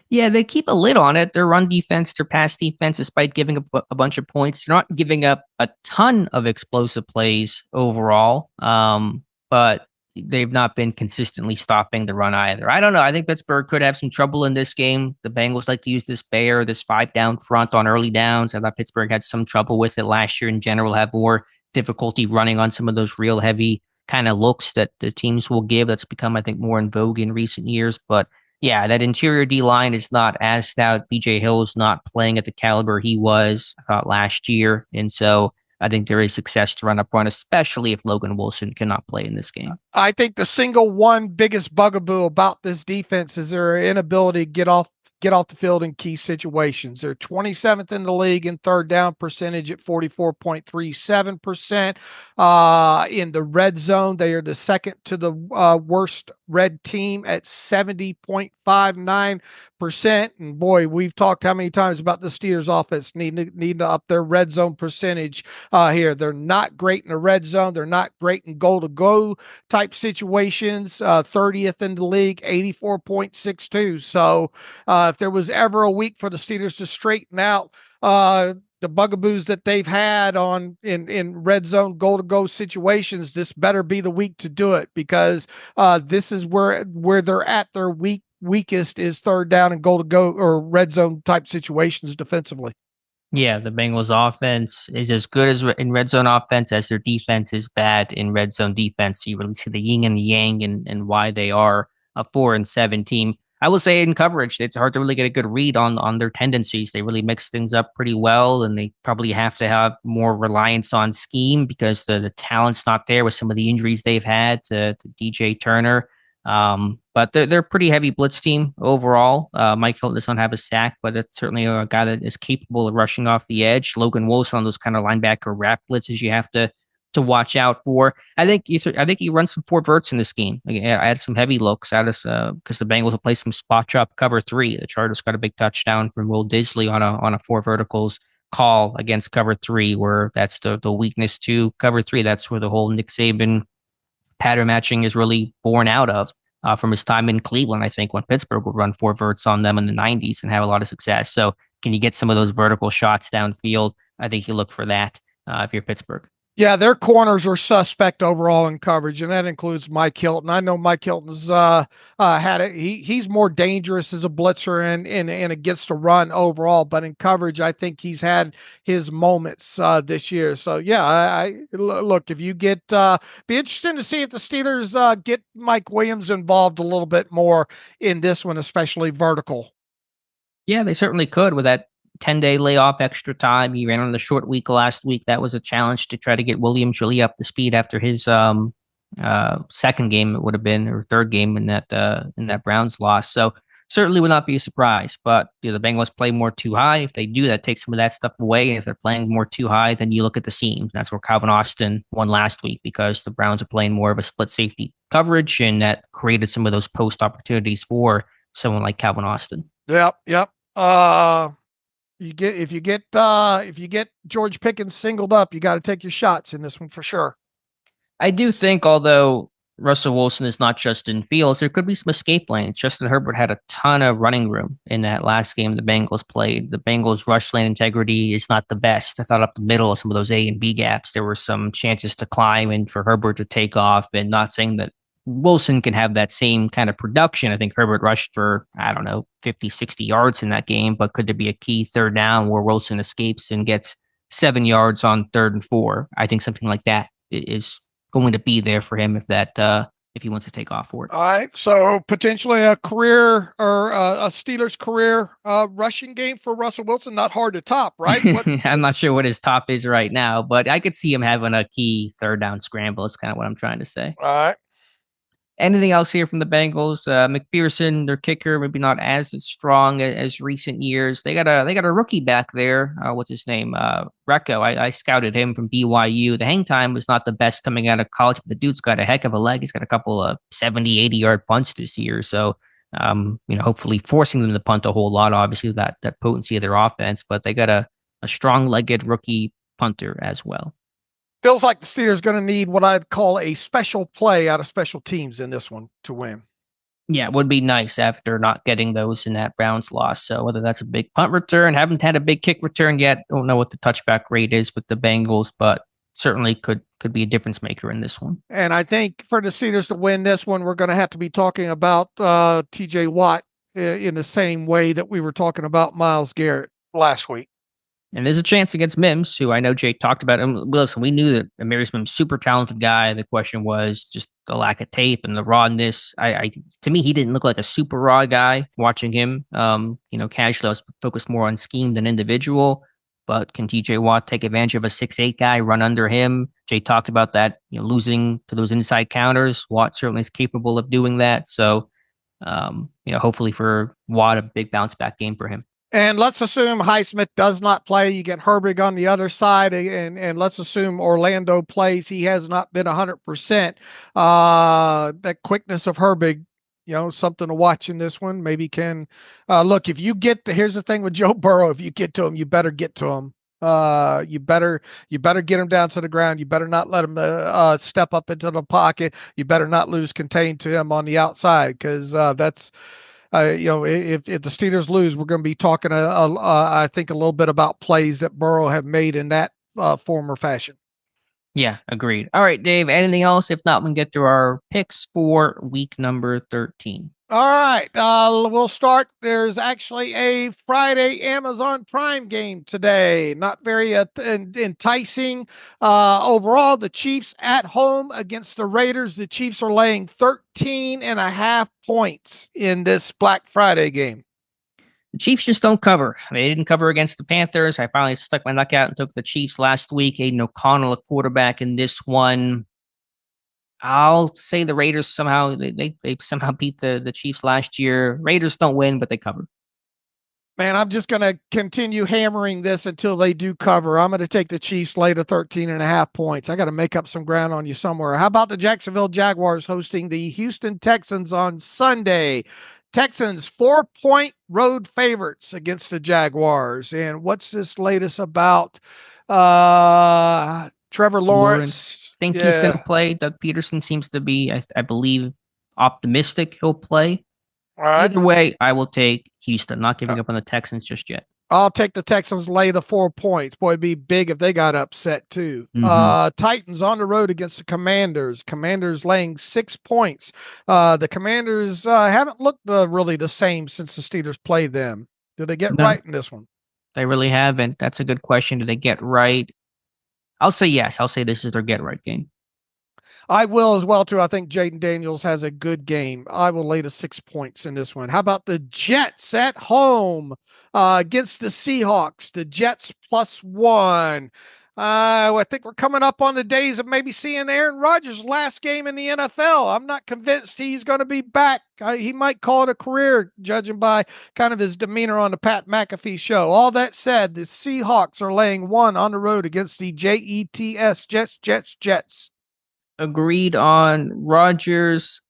Yeah, they keep a lid on it. Their run defense, their pass defense, despite giving up a bunch of points, they're not giving up a ton of explosive plays overall. But they've not been consistently stopping the run either. I don't know. I think Pittsburgh could have some trouble in this game. The Bengals like to use this 5-down front on early downs. I thought Pittsburgh had some trouble with it last year in general, have more difficulty running on some of those real heavy kind of looks that the teams will give. That's become, I think, more in vogue in recent years. But yeah, that interior D line is not as stout. BJ Hill's not playing at the caliber he was last year. And so I think there is success to run up front, especially if Logan Wilson cannot play in this game. I think the single one biggest bugaboo about this defense is their inability to get off the field in key situations. They're 27th in the league in third down percentage at 44.37%. In the red zone, they are the second to the worst red team at 70.59%. And boy, we've talked how many times about the Steelers offense need to up their red zone percentage here. They're not great in the red zone. They're not great in goal-to-go type situations. 30th in the league, 84.62. So if there was ever a week for the Steelers to straighten out the bugaboos that they've had in red zone goal-to-go situations, this better be the week to do it, because this is where they're at their weakest is third down and goal-to-go or red zone type situations defensively. Yeah, the Bengals offense is as good as in red zone offense as their defense is bad in red zone defense. So you really see the yin and the yang and why they are a 4-7 team. I will say in coverage, it's hard to really get a good read on their tendencies. They really mix things up pretty well, and they probably have to have more reliance on scheme because the talent's not there with some of the injuries they've had to DJ Turner. But they're a pretty heavy blitz team overall. Mike Hilton doesn't have a sack, but it's certainly a guy that is capable of rushing off the edge. Logan Wilson on those kind of linebacker wrap blitzes you have to watch out for. I think he runs some 4 verts in this game. I had some heavy looks at us because the Bengals will play some spot chop cover 3. The Chargers got a big touchdown from Will Disley on a 4 verticals call against cover 3, where that's the weakness to cover 3. That's where the whole Nick Saban pattern matching is really born out of from his time in Cleveland. I think when Pittsburgh would run 4 verts on them in the 90s and have a lot of success. So can you get some of those vertical shots downfield? I think you look for that if you're Pittsburgh. Yeah, their corners are suspect overall in coverage, and that includes Mike Hilton. I know Mike Hilton's had it. He's more dangerous as a blitzer and against the run overall, but in coverage, I think he's had his moments this year. So yeah, I look, if you get be interesting to see if the Steelers get Mike Williams involved a little bit more in this one, especially vertical. Yeah, they certainly could with that 10-day layoff, extra time. He ran on the short week last week. That was a challenge to try to get Williams really up to speed after his second game, it would have been, or third game in that Browns loss. So certainly would not be a surprise. But do the Bengals play more too high? If they do, that takes some of that stuff away. And if they're playing more too high, then you look at the seams. That's where Calvin Austin won last week because the Browns are playing more of a split safety coverage, and that created some of those post opportunities for someone like Calvin Austin. Yep. If you get George Pickens singled up, you got to take your shots in this one for sure. I do think, although Russell Wilson is not Justin Fields, there could be some escape lanes. Justin Herbert had a ton of running room in that last game the Bengals played. The Bengals' rush lane integrity is not the best. I thought up the middle of some of those A and B gaps, there were some chances to climb and for Herbert to take off, and not saying that Wilson can have that same kind of production. I think Herbert rushed for, 50, 60 yards in that game, but could there be a key third down where Wilson escapes and gets 7 yards on 3rd and 4? I think something like that is going to be there for him if he wants to take off for it. All right. So potentially a career or a Steelers career rushing game for Russell Wilson. Not hard to top, right? I'm not sure what his top is right now, but I could see him having a key third down scramble. Is kind of what I'm trying to say. All right. Anything else here from the Bengals? McPherson, their kicker, maybe not as strong as recent years. They got a rookie back there. What's his name? Recco. I scouted him from BYU. The hang time was not the best coming out of college, but the dude's got a heck of a leg. He's got a couple of 70, 80-yard punts this year. So, hopefully forcing them to punt a whole lot, obviously, that potency of their offense. But they got a strong-legged rookie punter as well. Feels like the Steelers going to need what I'd call a special play out of special teams in this one to win. Yeah, it would be nice after not getting those in that Browns loss. So whether that's a big punt return, haven't had a big kick return yet. Don't know what the touchback rate is with the Bengals, but certainly could be a difference maker in this one. And I think for the Steelers to win this one, we're going to have to be talking about TJ Watt in the same way that we were talking about Myles Garrett last week. And there's a chance against Mims, who I know Jay talked about. And listen, we knew that Amarius Mims, super talented guy. The question was just the lack of tape and the rawness. To me, he didn't look like a super raw guy. Watching him, casually, I was focused more on scheme than individual. But can TJ Watt take advantage of a 6'8" guy, run under him? Jay talked about that, losing to those inside counters. Watt certainly is capable of doing that. So, hopefully for Watt, a big bounce back game for him. And let's assume Highsmith does not play. You get Herbig on the other side, and let's assume Orlando plays. He has not been 100%. That quickness of Herbig, something to watch in this one. Maybe can look, if you here's the thing with Joe Burrow. If you get to him, you better get to him. You better get him down to the ground. You better not let him step up into the pocket. You better not lose contain to him on the outside, because that's. If the Steelers lose, we're going to be talking, I think, a little bit about plays that Burrow have made in that form or fashion. Yeah, agreed. All right, Dave, anything else? If not, we can get through our picks for week number 13. All right, we'll start. There's actually a Friday Amazon Prime game today. Not very enticing. Overall, the Chiefs at home against the Raiders. The Chiefs are laying 13.5 points in this Black Friday game. The Chiefs just don't cover. They didn't cover against the Panthers. I finally stuck my neck out and took the Chiefs last week. Aiden O'Connell, a quarterback in this one. I'll say the Raiders somehow, they somehow beat the Chiefs last year. Raiders don't win, but they cover. Man, I'm just going to continue hammering this until they do cover. I'm going to take the Chiefs lay to 13.5 points. I got to make up some ground on you somewhere. How about the Jacksonville Jaguars hosting the Houston Texans on Sunday? Texans 4-point road favorites against the Jaguars. And what's this latest about Trevor Lawrence? Think he's going to play. Doug Peterson seems to be, I believe, optimistic he'll play. All right. Either way, I will take Houston. Not giving up on the Texans just yet. I'll take the Texans lay the 4 points. Boy, it'd be big if they got upset too. Titans on the road against the Commanders. Commanders laying 6 points. The Commanders haven't looked really the same since the Steelers played them. Did they get right in this one? They really haven't. That's a good question. Do they get right? I'll say yes. I'll say this is their get right game. I will as well, too. I think Jaden Daniels has a good game. I will lay the 6 points in this one. How about the Jets at home against the Seahawks? The Jets +1. I think we're coming up on the days of maybe seeing Aaron Rodgers' last game in the NFL. I'm not convinced he's going to be back. He might call it a career, judging by kind of his demeanor on the Pat McAfee show. All that said, the Seahawks are laying 1 on the road against the Jets, Jets. Agreed on Rodgers.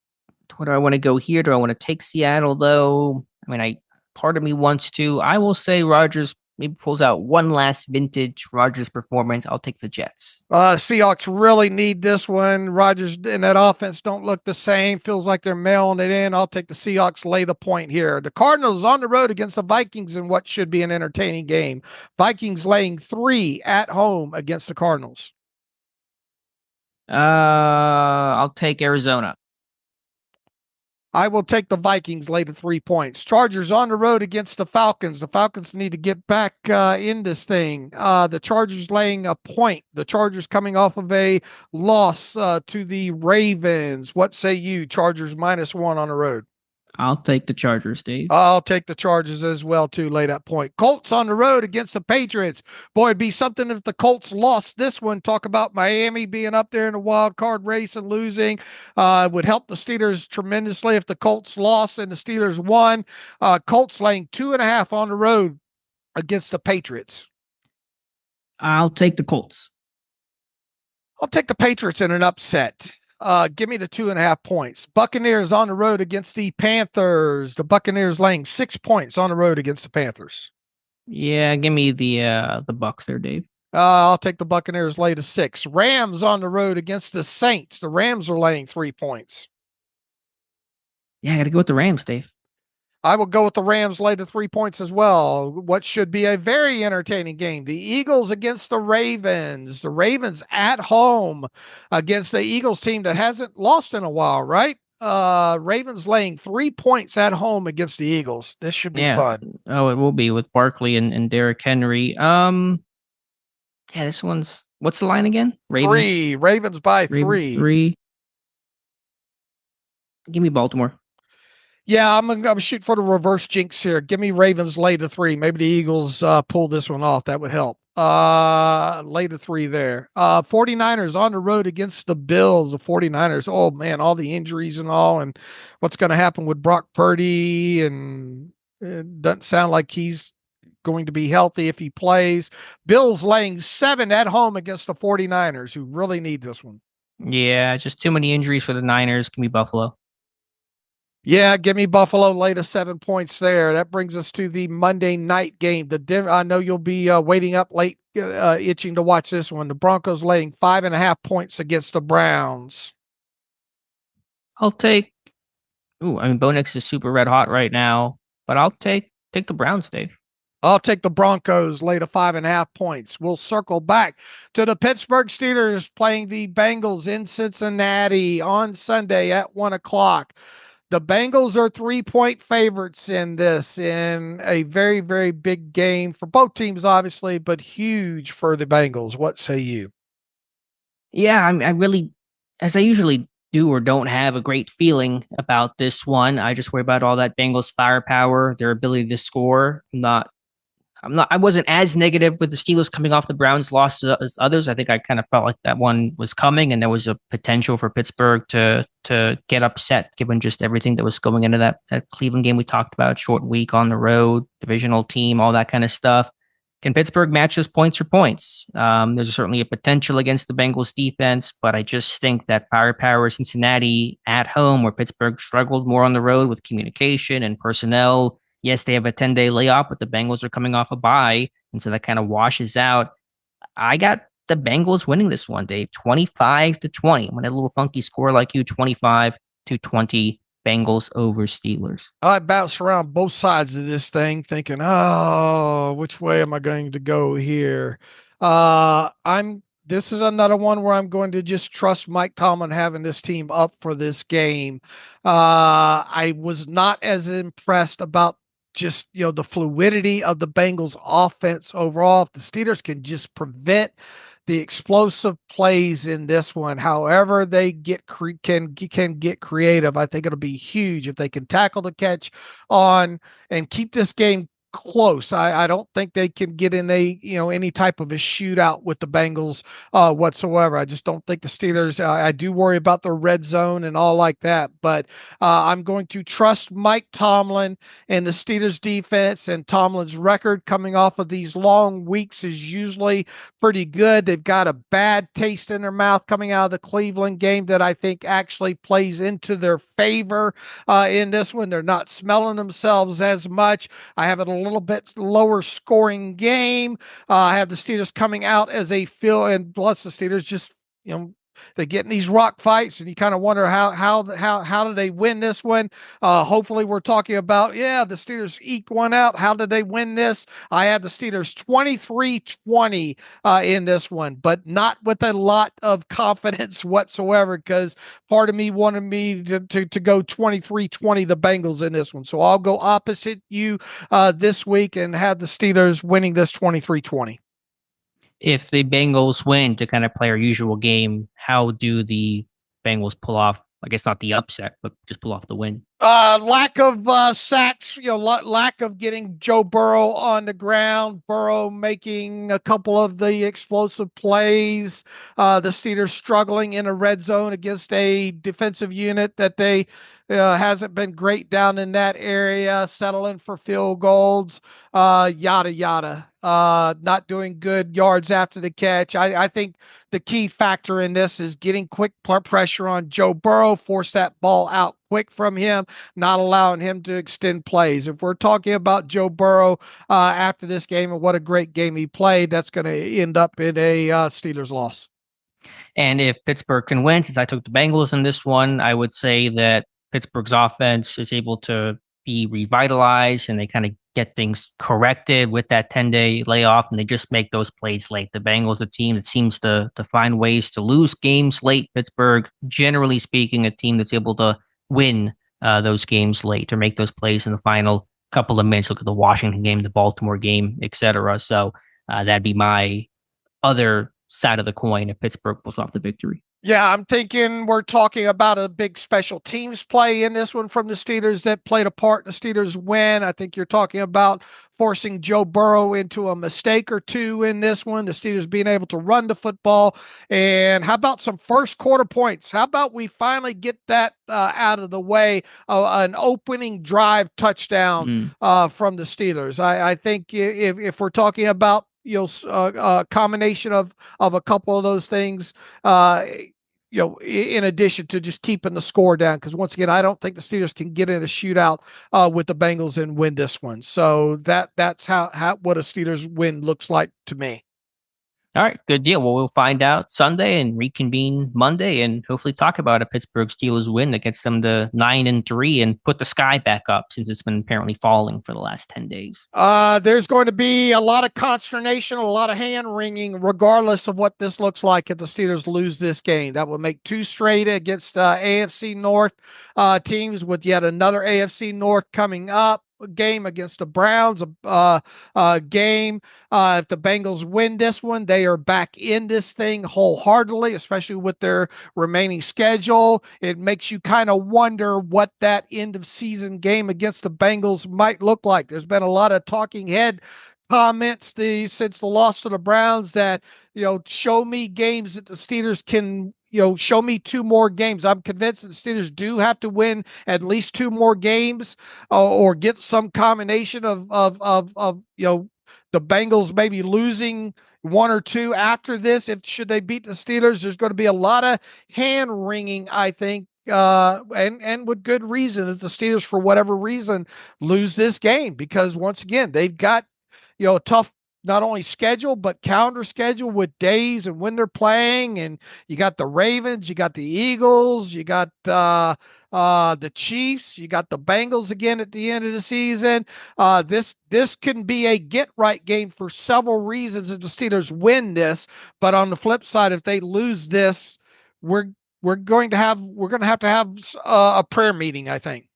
What do I want to go here? Do I want to take Seattle, though? I mean, part of me wants to. I will say Rodgers maybe pulls out one last vintage Rodgers performance. I'll take the Jets. Seahawks really need this one. Rodgers and that offense don't look the same. Feels like they're mailing it in. I'll take the Seahawks, lay the point here. The Cardinals on the road against the Vikings in what should be an entertaining game. Vikings laying 3 at home against the Cardinals. I'll take Arizona. I will take the Vikings, lay the 3 points. Chargers on the road against the Falcons. The Falcons need to get back in this thing. The Chargers laying a point. The Chargers coming off of a loss to the Ravens. What say you? Chargers -1 on the road. I'll take the Chargers, Dave. I'll take the Chargers as well, too, lay that point. Colts on the road against the Patriots. Boy, it'd be something if the Colts lost this one. Talk about Miami being up there in the wild card race and losing. Would help the Steelers tremendously if the Colts lost and the Steelers won. Colts laying 2.5 on the road against the Patriots. I'll take the Colts. I'll take the Patriots in an upset. Give me the 2.5 points. Buccaneers on the road against the Panthers. The Buccaneers laying 6 points on the road against the Panthers. Yeah, give me the Bucs there, Dave. I'll take the Buccaneers, lay to 6. Rams on the road against the Saints. The Rams are laying 3 points. Yeah, I got to go with the Rams, Dave. I will go with the Rams, lay to 3 points as well. What should be a very entertaining game. The Eagles against the Ravens. The Ravens at home against the Eagles team that hasn't lost in a while, right? Ravens laying 3 points at home against the Eagles. This should be fun. Oh, it will be with Barkley and Derrick Henry. Yeah, this one's, what's the line again? Ravens. 3. Ravens by 3. 3. Give me Baltimore. Yeah, I'm gonna shoot for the reverse jinx here. Give me Ravens, lay to 3. Maybe the Eagles pull this one off. That would help. Lay to 3 there. 49ers on the road against the Bills. The 49ers, oh man, all the injuries and all, and what's going to happen with Brock Purdy, and it doesn't sound like he's going to be healthy if he plays. Bills laying 7 at home against the 49ers, who really need this one. Yeah, just too many injuries for the Niners. Give me Buffalo. Yeah, give me Buffalo, lay to 7 points there. That brings us to the Monday night game. I know you'll be waiting up late, itching to watch this one. The Broncos laying 5.5 points against the Browns. I'll take. Bo Nix is super red hot right now, but I'll take the Browns, Dave. I'll take the Broncos, lay to 5.5 points. We'll circle back to the Pittsburgh Steelers playing the Bengals in Cincinnati on Sunday at 1:00. The Bengals are 3-point favorites in this, in a very, very big game for both teams, obviously, but huge for the Bengals. What say you? Yeah, I really, as I usually do or don't have a great feeling about this one. I just worry about all that Bengals firepower, their ability to score. I wasn't as negative with the Steelers coming off the Browns loss as others. I think I kind of felt like that one was coming and there was a potential for Pittsburgh to get upset given just everything that was going into that Cleveland game we talked about, short week on the road, divisional team, all that kind of stuff. Can Pittsburgh match those points for points? There's certainly a potential against the Bengals defense, but I just think that firepower Cincinnati at home, where Pittsburgh struggled more on the road with communication and personnel. Yes, they have a 10-day layoff, but the Bengals are coming off a bye, and so that kind of washes out. I got the Bengals winning this one, Dave, 25-20. I'm going to have a little funky score like you, 25-20 Bengals over Steelers. I bounced around both sides of this thing thinking, oh, which way am I going to go here? This is another one where I'm going to just trust Mike Tomlin having this team up for this game. I was not as impressed about just, the fluidity of the Bengals offense overall. If the Steelers can just prevent the explosive plays in this one, however they can get creative, I think it'll be huge if they can tackle the catch on and keep this game close. I don't think they can get in any type of a shootout with the Bengals whatsoever. I just don't think the Steelers, I do worry about the red zone and all like that, but I'm going to trust Mike Tomlin and the Steelers defense, and Tomlin's record coming off of these long weeks is usually pretty good. They've got a bad taste in their mouth coming out of the Cleveland game that I think actually plays into their favor in this one. They're not smelling themselves as much. I have it a little bit lower scoring game. I have the Steelers coming out as a and plus the Steelers just, they get in these rock fights and you kind of wonder how do they win this one? Hopefully we're talking about, the Steelers eked one out. How did they win this? I have the Steelers 23-20 in this one, but not with a lot of confidence whatsoever, because part of me wanted me to go 23-20 the Bengals in this one. So I'll go opposite you this week and have the Steelers winning this 23-20. If the Bengals win, to kind of play our usual game, how do the Bengals pull off, I guess not the upset, but just pull off the win? Lack of sacks, lack of getting Joe Burrow on the ground, Burrow making a couple of the explosive plays, the Steelers struggling in a red zone against a defensive unit that they hasn't been great down in that area, settling for field goals, yada, yada. Not doing good yards after the catch. I think the key factor in this is getting quick pressure on Joe Burrow, force that ball out quick from him, not allowing him to extend plays. If we're talking about Joe Burrow after this game and what a great game he played, that's going to end up in a Steelers loss. And if Pittsburgh can win, since I took the Bengals in this one, I would say that Pittsburgh's offense is able to be revitalized and they kind of get things corrected with that 10-day layoff, and they just make those plays late. The Bengals, a team that seems to find ways to lose games late. Pittsburgh, generally speaking, a team that's able to win those games late or make those plays in the final couple of minutes. Look at the Washington game, the Baltimore game, etc. So that'd be my other side of the coin if Pittsburgh pulls off the victory. Yeah, I'm thinking we're talking about a big special teams play in this one from the Steelers that played a part in the Steelers win. I think you're talking about forcing Joe Burrow into a mistake or two in this one, the Steelers being able to run the football. And how about some first quarter points? How about we finally get that out of the way, an opening drive touchdown from the Steelers? I think if we're talking about a combination of a couple of those things, in addition to just keeping the score down, because once again, I don't think the Steelers can get in a shootout with the Bengals and win this one. So that's how what a Steelers win looks like to me. All right, good deal. Well, we'll find out Sunday and reconvene Monday and hopefully talk about a Pittsburgh Steelers win that gets them to 9-3 and put the sky back up, since it's been apparently falling for the last 10 days. There's going to be a lot of consternation, a lot of hand wringing, regardless of what this looks like if the Steelers lose this game. That would make 2 straight against AFC North teams, with yet another AFC North coming up. Game against the Browns, game. If the Bengals win this one, they are back in this thing wholeheartedly, especially with their remaining schedule. It makes you kind of wonder what that end of season game against the Bengals might look like. There's been a lot of talking head comments since the loss to the Browns that, show me games that the Steelers can, show me 2 more games. I'm convinced that the Steelers do have to win at least 2 more games or get some combination of the Bengals maybe losing 1 or 2 after this. Should they beat the Steelers, there's going to be a lot of hand wringing, I think, and with good reason, if the Steelers, for whatever reason, lose this game, because once again, they've got, a tough not only schedule, but calendar schedule with days and when they're playing. And you got the Ravens, you got the Eagles, you got the Chiefs, you got the Bengals again at the end of the season. This can be a get-right game for several reasons if the Steelers win this. But on the flip side, if they lose this, we're going to have a prayer meeting, I think.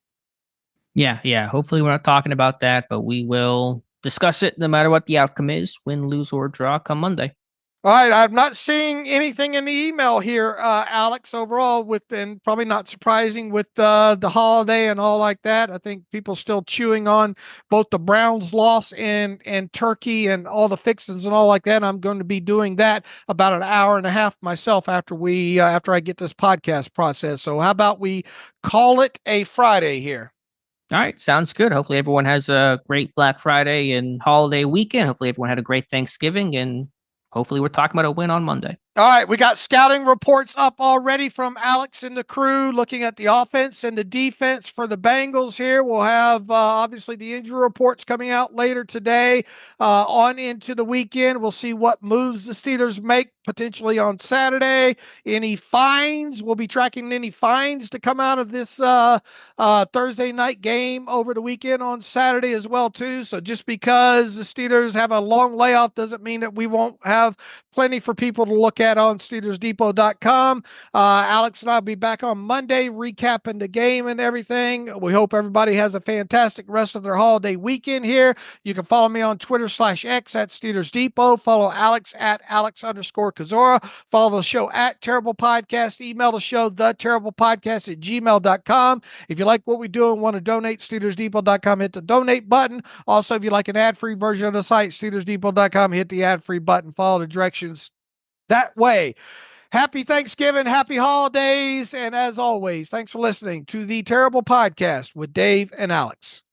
Yeah. Hopefully we're not talking about that, but we will discuss it no matter what the outcome is, win, lose, or draw come Monday. All right, I'm not seeing anything in the email here, Alex, overall, and probably not surprising with the holiday and all like that. I think people still chewing on both the Browns loss and turkey and all the fixings and all like that. I'm going to be doing that about an hour and a half myself after I get this podcast process. So how about we call it a Friday here? All right, sounds good. Hopefully everyone has a great Black Friday and holiday weekend. Hopefully everyone had a great Thanksgiving, and hopefully we're talking about a win on Monday. All right, we got scouting reports up already from Alex and the crew looking at the offense and the defense for the Bengals here. We'll have obviously the injury reports coming out later today on into the weekend. We'll see what moves the Steelers make potentially on Saturday. Any fines? We'll be tracking any fines to come out of this Thursday night game over the weekend on Saturday as well too. So just because the Steelers have a long layoff doesn't mean that we won't have plenty for people to look at on SteelersDepot.com. Alex and I will be back on Monday recapping the game and everything. We hope everybody has a fantastic rest of their holiday weekend here. You can follow me on Twitter/X at Steelers Depot. Follow Alex at Alex_Kozora. Follow the show at Terrible Podcast. Email the show, theterriblepodcast@gmail.com. If you like what we do and want to donate, SteelersDepot.com, hit the donate button. Also, if you like an ad-free version of the site, SteelersDepot.com, hit the ad-free button. Follow the directions that way. Happy Thanksgiving, happy holidays, and as always, thanks for listening to the Terrible Podcast with Dave and Alex.